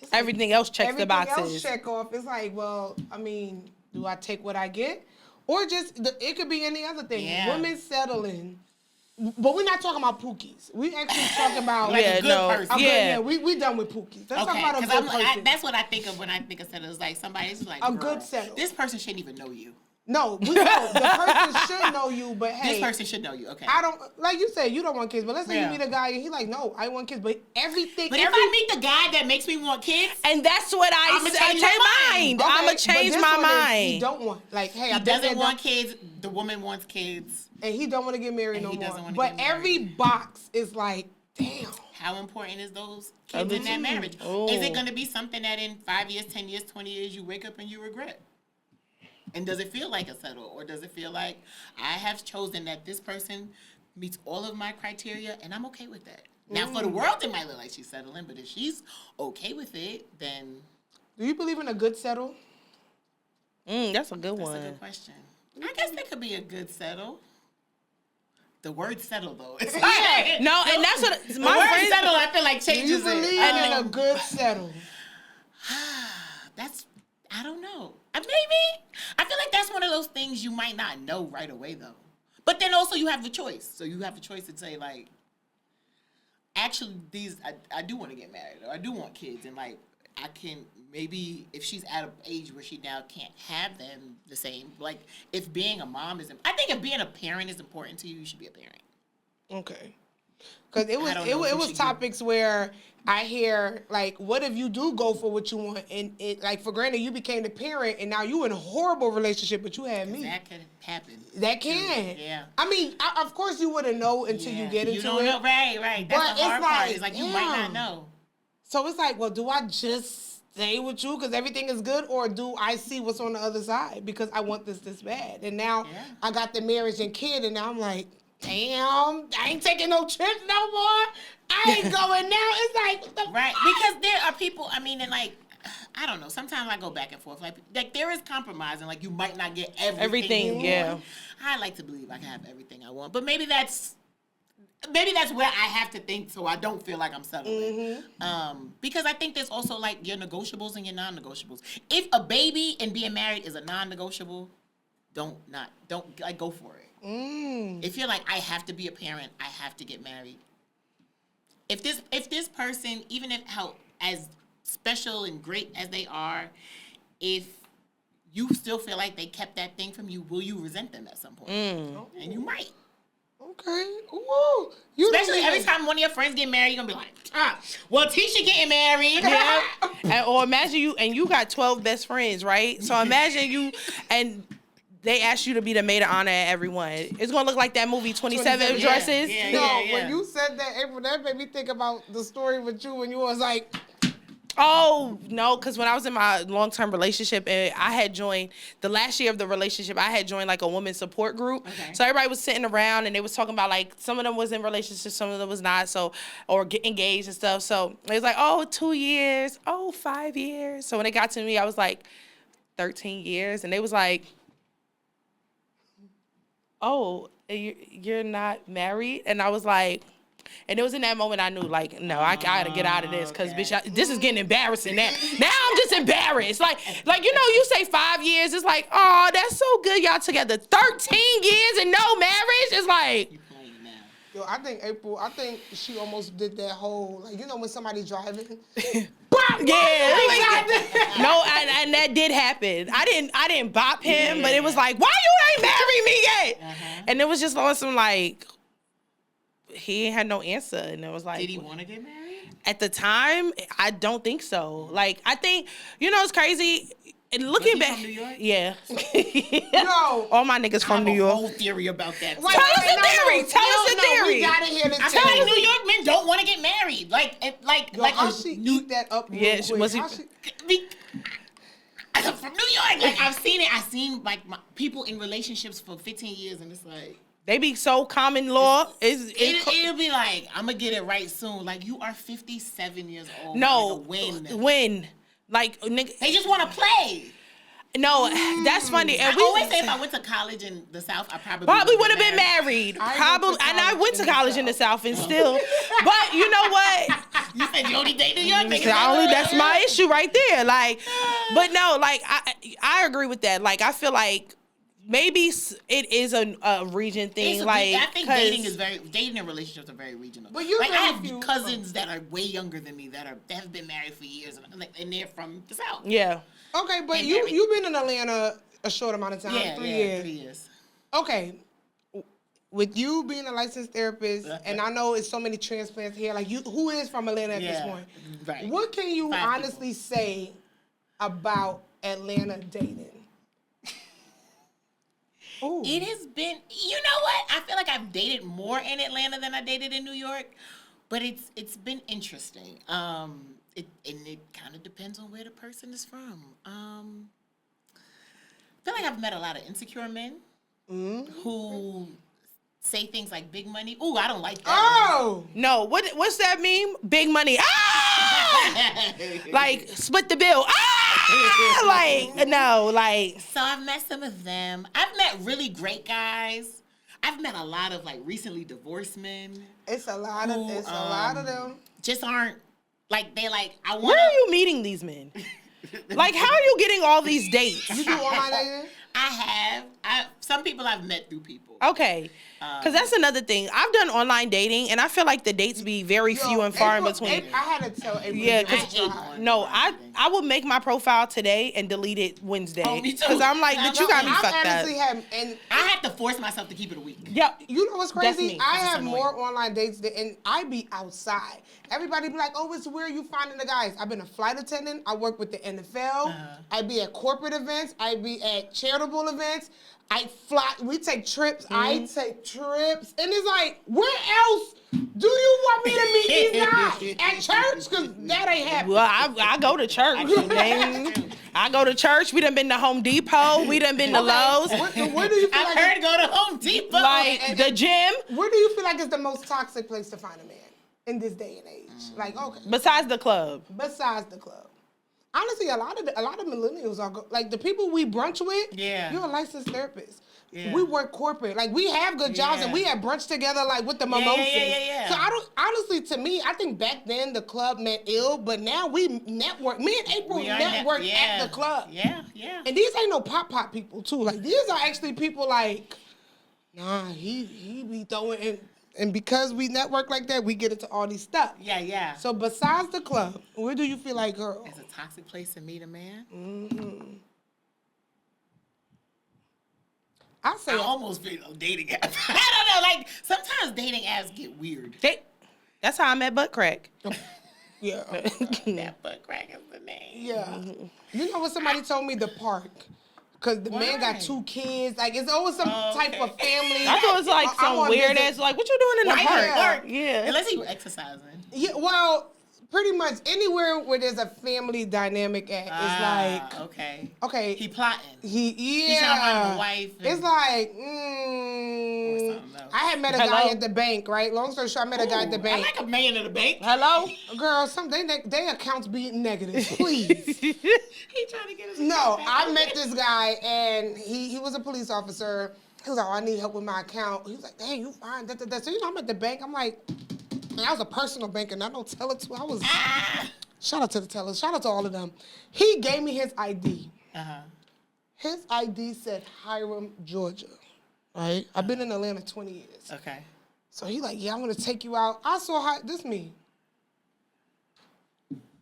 it's like, Everything else checks the boxes. Everything else check off. It's like, well, I mean, do I take what I get, or just it could be any other thing. Yeah. Women settling. But we're not talking about pookies. We actually talking about Like a good person. Okay, we done with pookies. Let's talk about a good person. That's what I think of when I think of settles. Like somebody's like a good settle. This person shouldn't even know you. No, we know the person should know you, but hey, This person should know you. Okay. I don't like you said you don't want kids, but let's say you meet a guy and he like, no, I want kids, but everything. But if I meet the guy that makes me want kids, And that's what I'ma change my mind. Okay, I'ma but change this my one is mind. He don't want hey, he doesn't want kids. The woman wants kids. and he don't want to get married And no he more. doesn't wanna But get married. every box is like, damn. How important is those kids in that marriage? Oh. Is it going to be something that in 5 years, 10 years, 20 years, you wake up and you regret? And does it feel like a settle? Or does it feel like I have chosen that this person meets all of my criteria and I'm okay with that? Now, for the world, it might look like she's settling, but if she's okay with it, then Do you believe in a good settle? That's a good that's one. a good question. I guess that could be a good settle. The word settle, though. It's like, No, and that's what the my word friend. settle, I feel like Do you changes believe it. in a good settle? I don't know. Maybe. I feel like that's one of those things you might not know right away, though. But then also you have the choice. So you have the choice to say, like, actually, I do want to get married, or I do want kids, and, like, I can, maybe if she's at an age where she now can't have them the same, like, if being a mom I think if being a parent is important to you, you should be a parent. Okay. Because it if you was should topics where I hear, like, what if you do go for what you want? And it, like, for granted, you became the parent and now you in a horrible relationship, but you had me. That could happen. That can. Yeah. I mean, of course you wouldn't know until you get into don't it. know. Right. That's But the hard it's part. like, It's like you might not damn. know. So it's like, well, do I just stay with you because everything is good, or do I see what's on the other side because I want this bad? And now I got the marriage and kid, and now I'm like, damn, I ain't taking no trips no more. I ain't going now. It's like, what the Right, because there are people, I mean, and like, I don't know, sometimes I go back and forth. Like there is compromise, and like you might not get everything you want. I like to believe I can have everything I want, but maybe that's where I have to think so I don't feel like I'm settling. Because I think there's also like your negotiables and your non-negotiables. If a baby and being married is a non-negotiable, don't like go for it. If you're like, I have to be a parent, I have to get married. If this person, even if how as special and great as they are, if you still feel like they kept that thing from you, will you resent them at some point? And you might. Okay. Ooh. Especially every time one of your friends get married, you're going to be like, well, Tisha getting married. Yeah. Or imagine you got 12 best friends, right? So imagine you, and they ask you to be the maid of honor at everyone. It's going to look like that movie, 27 Dresses. Yeah. When you said that, April, that made me think about the story with you when you was like, Oh, no, because when I was in my long-term relationship, and I had joined, the last year of the relationship, I had joined like a women's support group. Okay. So everybody was sitting around and they was talking about like, some of them was in relationships, some of them was not, so, or get engaged and stuff. So it was like, 2 years, 5 years. So when it got to me, I was like, 13 years. And they was like, you're not married? And I was like, and it was in that moment I knew, like, no, I gotta get out of this, because, bitch, this is getting embarrassing. Now I'm just embarrassed. Like, you say 5 years, it's like, oh, that's so good, y'all together. 13 years and no marriage? It's like, yo, I think she almost did that whole, like, when somebody driving. yeah. No, and that did happen. I didn't bop him, but it was like, why you ain't married me yet? And it was just on some, like, he had no answer, and it was like, did he want to get married? At the time, I don't think so. Like, I think, it's crazy. And looking back, from New York? Yeah. No. All my niggas from New York. I have a whole theory about that. Tell us the theory. Tell us the theory. We gotta hear this. I feel like New York men don't want to get married. How she eat that up real Yeah, quick? was he? I'm from New York. Like, I've seen it. I've seen like people in relationships for 15 years, and it's like They be so common law. It'll be like, I'm going to get it right soon. Like, you are 57 years old. No. Nigga, when? Like, nigga. They just want to play. No, that's funny. And I always say if I went to college in the South, I probably would have been married. I went to college in the South and still. But you know what? You said you only dated young niggas. That's my issue right there. Like, but no, like I agree with that. Like, I feel like maybe it is a region thing. Like, I think dating and relationships are very regional. But you like, I have cousins that are way younger than me that have been married for years and they're from the South. Yeah. Okay, but you've been in Atlanta a short amount of time. Yeah, 3 years. 3 years. Okay. With you being a licensed therapist, and I know it's so many transplants here, like who is from Atlanta at this point? Right. What can you honestly say about Atlanta dating? Ooh. It has been, you know what? I feel like I've dated more in Atlanta than I dated in New York, but it's been interesting. It kind of depends on where the person is from. I feel like I've met a lot of insecure men who say things like big money. Ooh, I don't like that. Oh! No, what's that meme? Big money. Ah! Like, split the bill. Ah! Like, no, like. So I've met some of them. I've met really great guys. I've met a lot of, like, recently divorced men. It's a lot of them. Just aren't, like, they like, I want. Where are you meeting these men? Like, how are you getting all these dates? You do online dating? I have. Some people I've met through people. Okay. Because that's another thing. I've done online dating, and I feel like the dates be very few and far in between. I had to tell April. Yeah, I would make my profile today and delete it Wednesday. Oh, me too. Because I'm like, bitch, you got me fucked up. I have to force myself to keep it a week. Yeah. You know what's crazy? I have annoying. more online dates and I be outside. Everybody be like, oh, it's where you finding the guys. I've been a flight attendant. I work with the NFL. I be at corporate events. I be at charitable events. I fly. We take trips. I take trips. And it's like, where else do you want me to meet these guys? At church? Because that ain't happening. Well, I go to church. I go to church. We done been to Home Depot. We done been to Lowe's. Where do you feel I've heard go to Home Depot. Like the gym. Where do you feel like is the most toxic place to find a man in this day and age? Like, okay. Besides the club. Besides the club. Honestly, a lot of millennials are like the people we brunch with. Yeah, you're a licensed therapist. Yeah. We work corporate, like we have good jobs, and we have brunch together, like with the mimosas. Yeah. So I don't honestly, to me, I think back then the club meant ill, but now we network. Me and April network at the club. Yeah. And these ain't no pop people too. Like these are actually people like, nah, he be throwing in. And because we network like that, we get into all these stuff. Yeah. So besides the club, where do you feel like, girl? It's a toxic place to meet a man. I almost feel dating app. I don't know. Like sometimes dating apps get weird. That's how I met Butt Crack. Yeah. That Butt Crack is the name. Yeah. You know what somebody told me? The park. Because the man got 2 kids. Like, it's always some type of family. I thought it was like some weird ass, like, what you doing in the park? Yeah. Unless he was exercising. Yeah, well, pretty much anywhere where there's a family dynamic at is like... Okay. He plotting. He's trying to find a wife. It's like, I had met a guy at the bank, right? Long story short, I met a guy at the bank. I like a man at the bank. Hello? Girl, they accounts be negative, please. He trying to get his No, I met this guy, and he was a police officer. He was like, oh, I need help with my account. He was like, hey, you fine. So, I'm at the bank. I'm like, and I was a personal banker, and I don't tell it to. I was, shout out to the tellers. Shout out to all of them. He gave me his ID. His ID said Hiram, Georgia, right? I've been in Atlanta 20 years. Okay. So he like, yeah, I'm going to take you out. I saw this me.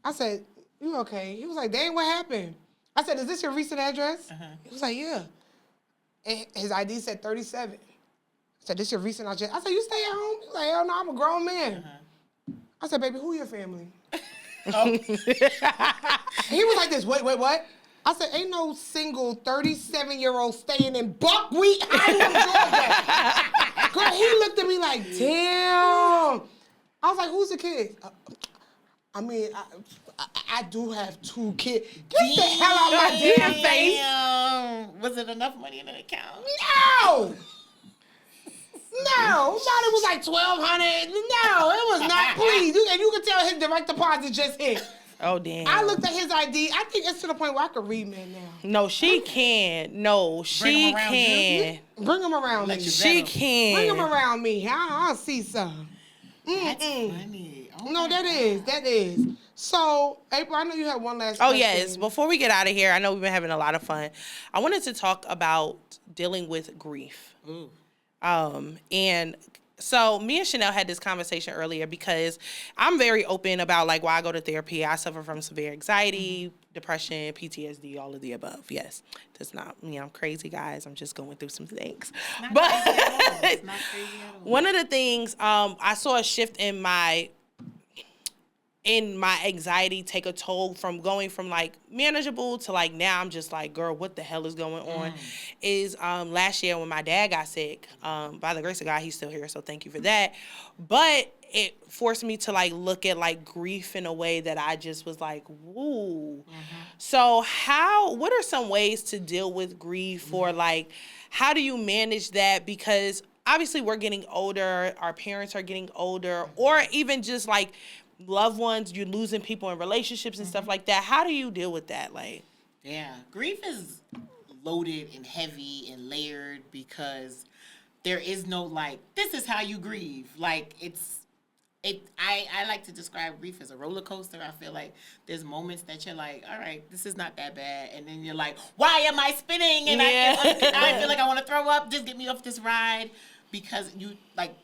I said, you okay? He was like, dang, what happened? I said, is this your recent address? He was like, yeah. And his ID said 37. I said, this your recent address? I said, you stay at home? He was like, hell no, I'm a grown man. I said, baby, who your family? He was like this, wait, what? I said, ain't no single 37-year-old staying in Buckwheat, Hiram, Georgia. Girl, he looked at me like, damn. I was like, who's the kid? I mean, I do have 2 kids. Get the hell out of my damn face. Was it enough money in an account? No. No, it was like $1,200. No, it was not. Please, and you can tell his direct deposit just hit. Oh, damn. I looked at his ID. I think it's to the point where I could read men now. No, she can. No, she can. Bring him around me. She can. Bring him around me. I'll see some. That's funny. Oh no, that is. So, April, I know you had one last question. Oh, yes. Before we get out of here, I know we've been having a lot of fun. I wanted to talk about dealing with grief. Ooh. And so me and Chanel had this conversation earlier because I'm very open about like why I go to therapy. I suffer from severe anxiety, depression, PTSD, all of the above. Yes, that's not me. I'm crazy, guys. I'm just going through some things. But It's not crazy at all. one of the things I saw a shift in my anxiety take a toll from going from like manageable to like now I'm just like, girl, what the hell is going on? Is last year when my dad got sick, by the grace of God, he's still here, so thank you for that. But it forced me to like look at like grief in a way that I just was like, woo. So what are some ways to deal with grief, or like how do you manage that? Because obviously we're getting older, our parents are getting older, or even just like loved ones, you're losing people in relationships and stuff like that. How do you deal with that? Like, yeah, grief is loaded and heavy and layered because there is no like, this is how you grieve. Like I like to describe grief as a roller coaster. I feel like there's moments that you're like, all right, this is not that bad. And then you're like, why am I spinning? And I feel like I want to throw up. Just get me off this ride. Because you like,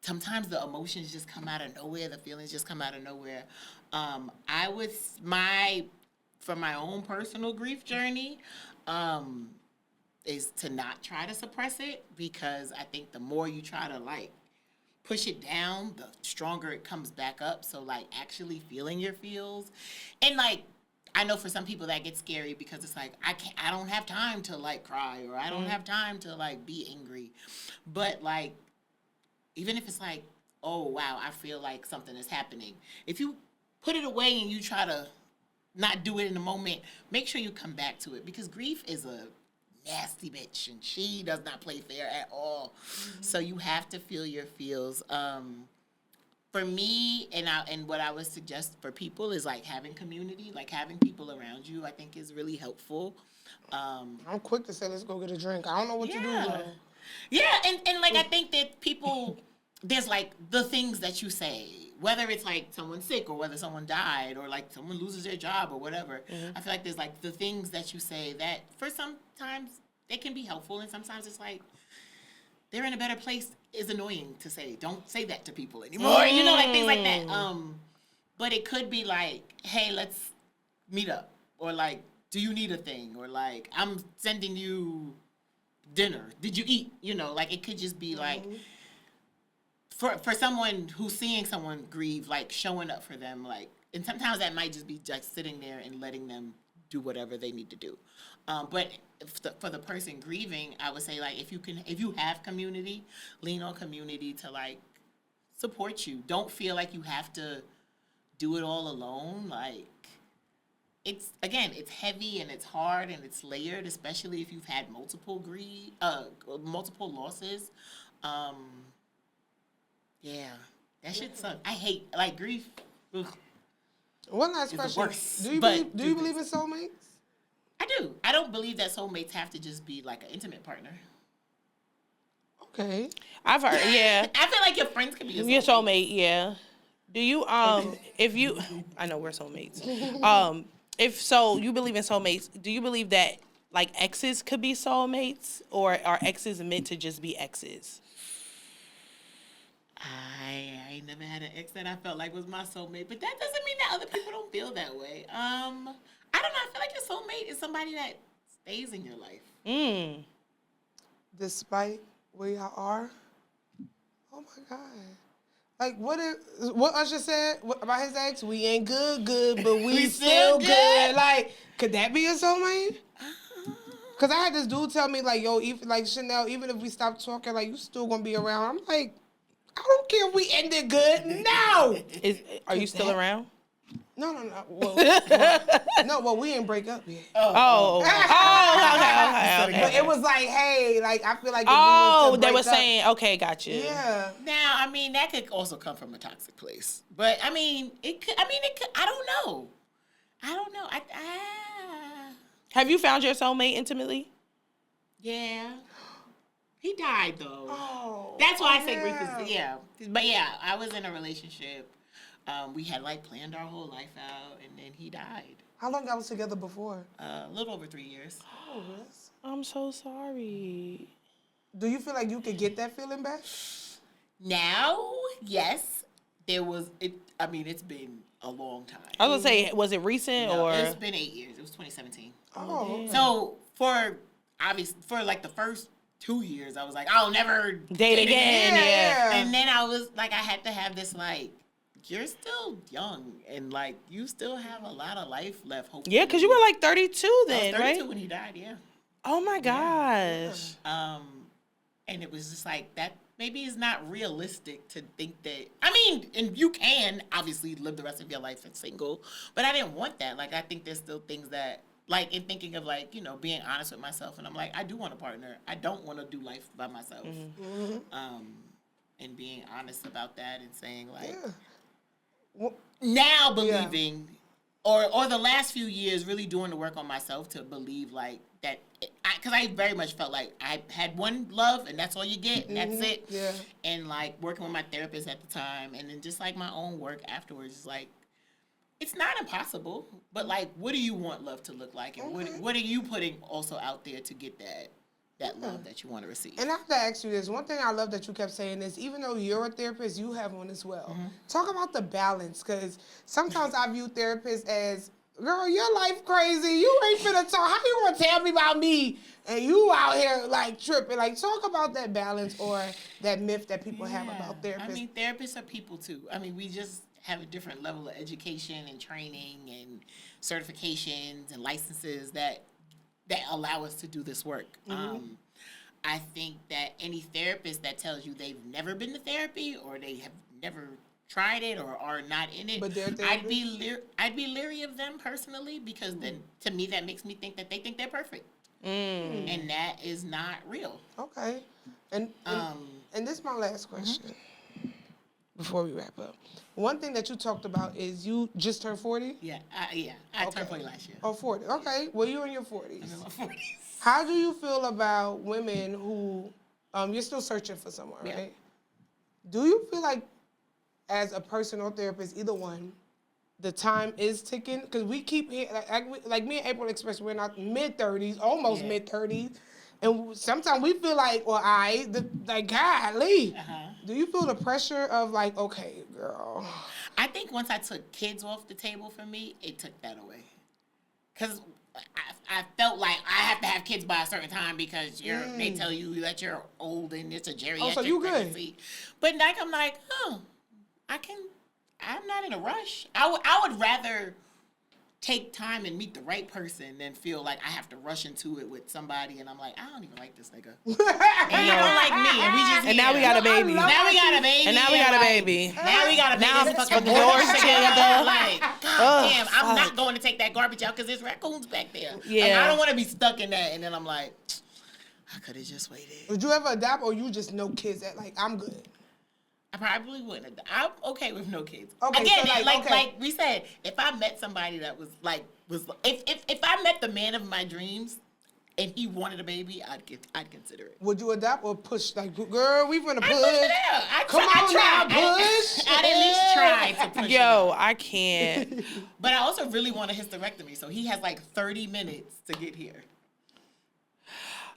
sometimes the emotions just come out of nowhere. The feelings just come out of nowhere. For my own personal grief journey, is to not try to suppress it, because I think the more you try to like push it down, the stronger it comes back up. So like actually feeling your feels, and like I know for some people that gets scary because it's like I don't have time to like cry, or I don't have time to like be angry, but like even if it's like, oh wow, I feel like something is happening. If you put it away and you try to not do it in the moment, make sure you come back to it, because grief is a nasty bitch and she does not play fair at all. So you have to feel your feels. For me, and what I would suggest for people is like having community, like having people around you, I think is really helpful. I'm quick to say, let's go get a drink. I don't know what to do though. Yeah, and like I think that people, there's like the things that you say, whether it's like someone's sick or whether someone died or like someone loses their job or whatever. I feel like there's like the things that you say that for sometimes they can be helpful, and sometimes it's like they're in a better place is annoying to say. Don't say that to people anymore. You know, like things like that. But it could be like, hey, let's meet up, or like, do you need a thing, or like, I'm sending you dinner. Did you eat? You know, like it could just be like for someone who's seeing someone grieve, like showing up for them, like, and sometimes that might just be just sitting there and letting them do whatever they need to do. But for the person grieving, I would say like if you have community, lean on community to like support you. Don't feel like you have to do it all alone. Like it's heavy and it's hard and it's layered, especially if you've had multiple losses. Yeah, that shit sucks. I hate like grief. Ugh. One last question: Do you believe in soulmates? I do. I don't believe that soulmates have to just be like an intimate partner. Okay, I've heard. Yeah, I feel like your friends can be your soulmate. Yeah. Do you if you? I know we're soulmates. If so, you believe in soulmates. Do you believe that like exes could be soulmates, or are exes meant to just be exes? I never had an ex that I felt like was my soulmate, but that doesn't mean that other people don't feel that way. I don't know. I feel like your soulmate is somebody that stays in your life. Despite where y'all are. Oh my God. Like what Usher said about his ex? We ain't good, but we still good. Like, could that be a soulmate? Cause I had this dude tell me like, yo, even like Chanel, even if we stop talking, like you still gonna be around. I'm like, I don't care if we ended good. No. Are you still around? No. Well, we didn't break up yet. Okay. But it was like, hey, like I feel like. They were saying, okay, gotcha. Yeah. Now, I mean, that could also come from a toxic place, but I mean, it could. I don't know. Have you found your soulmate intimately? Yeah. He died though. Oh. That's why I say grief is But yeah, I was in a relationship. We had like planned our whole life out, and then he died. How long y'all was together before? A little over 3 years. Oh, yes. I'm so sorry. Do you feel like you could get that feeling back? Now, yes, there was it. I mean, it's been a long time. I was gonna say, was it recent or? It's been 8 years. It was 2017. Oh. So for like the first 2 years, I was like, I'll never Date again. Yeah. And then I was like, I had to have this like, you're still young and like you still have a lot of life left. Hopefully. Yeah, because you were like 32 then, I was 32 right? when he died. Yeah. Oh my gosh. And it was just like that. Maybe it's not realistic to think that. I mean, and you can obviously live the rest of your life as single, but I didn't want that. Like, I think there's still things that, like, in thinking of like, you know, being honest with myself, and I'm like, I do want a partner. I don't want to do life by myself. And being honest about that and saying like, now believing, or the last few years really doing the work on myself to believe like that. Because I very much felt like I had one love and that's all you get and that's it. Yeah. And like working with my therapist at the time and then just like my own work afterwards, is like, it's not impossible, but like, what do you want love to look like? And what are you putting also out there to get that love that you want to receive? And I have to ask you this. One thing I love that you kept saying is, even though you're a therapist, you have one as well. Talk about the balance, because sometimes I view therapists as, girl, your life crazy. You ain't finna talk. How you gonna tell me about me? And you out here like tripping. Like, talk about that balance or that myth that people have about therapists. I mean, therapists are people too. I mean, we just have a different level of education and training and certifications and licenses that allow us to do this work. I think that any therapist that tells you they've never been to therapy or they have never tried it or are not in it, but I'd be leery of them personally, because then to me that makes me think that they think they're perfect, and that is not real. Okay, and this is my last question before we wrap up. One thing that you talked about is you just turned 40? Yeah, I turned 40 last year. Oh, 40. Okay, well, you're in your 40s. I'm in my 40s. How do you feel about women who, you're still searching for someone, right? Yeah. Do you feel like, as a personal therapist, either one, the time is ticking? Because we keep hearing, like me and April expressed, we're in our mid-30s, almost mid-30s, and sometimes we feel like, well, golly. Do you feel the pressure of like, okay, girl? I think once I took kids off the table for me, it took that away. Because I felt like I have to have kids by a certain time because they tell you that you're old and it's a geriatric so you pregnancy. Good. But like, I'm like, I'm not in a rush. I would rather take time and meet the right person than feel like I have to rush into it with somebody and I'm like, I don't even like this nigga. And you don't like me. And now we got a baby. Now we got a baby. And now we got a baby. Now we got a baby. Now I'm fucking doors together. Like, God damn, I'm not going to take that garbage out because there's raccoons back there. Yeah. Like, I don't want to be stuck in that. And then I'm like, I could have just waited. Would you ever adapt, or you just no kids that like, I'm good? I probably wouldn't. I'm okay with no kids. Okay, again, so like we said, if I met somebody that was if I met the man of my dreams and he wanted a baby, I'd consider it. Would you adapt or push? Like, girl, we finna push. I tried. Push. I'd at least try to push. Yo, I can't. But I also really want a hysterectomy, so he has like 30 minutes to get here.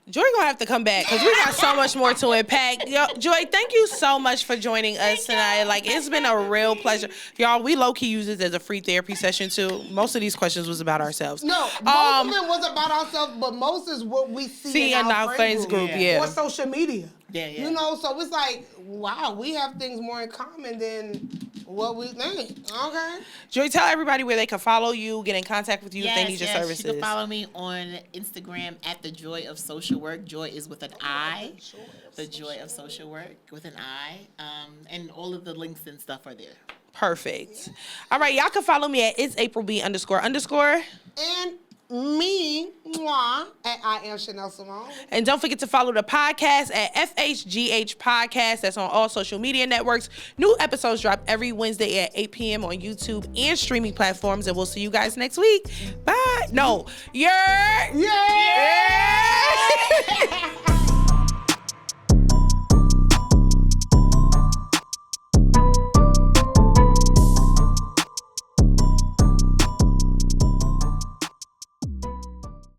Joy gonna have to come back because we got so much more to unpack. Yo, Joy, thank you so much for joining us tonight. Like, it's been a real pleasure. Y'all, we low-key use this as a free therapy session too. Most of these questions was about ourselves. No, most of it was about ourselves, but most is what we see in our friend group. Yeah. Or social media. Yeah. You know, so it's like, wow, we have things more in common than what we think. Okay. Joy, tell everybody where they can follow you, get in contact with you if they need your services. You can follow me on Instagram at The Joy of Social Work. Joy is with an I. The Joy of Social Work with an I. And all of the links and stuff are there. Perfect. All right, y'all can follow me at itsaprilb__. And me, moi, at I am Chanel Simone. And don't forget to follow the podcast at FHGH Podcast. That's on all social media networks. New episodes drop every Wednesday at 8 p.m. on YouTube and streaming platforms. And we'll see you guys next week. Bye. No. Yeah.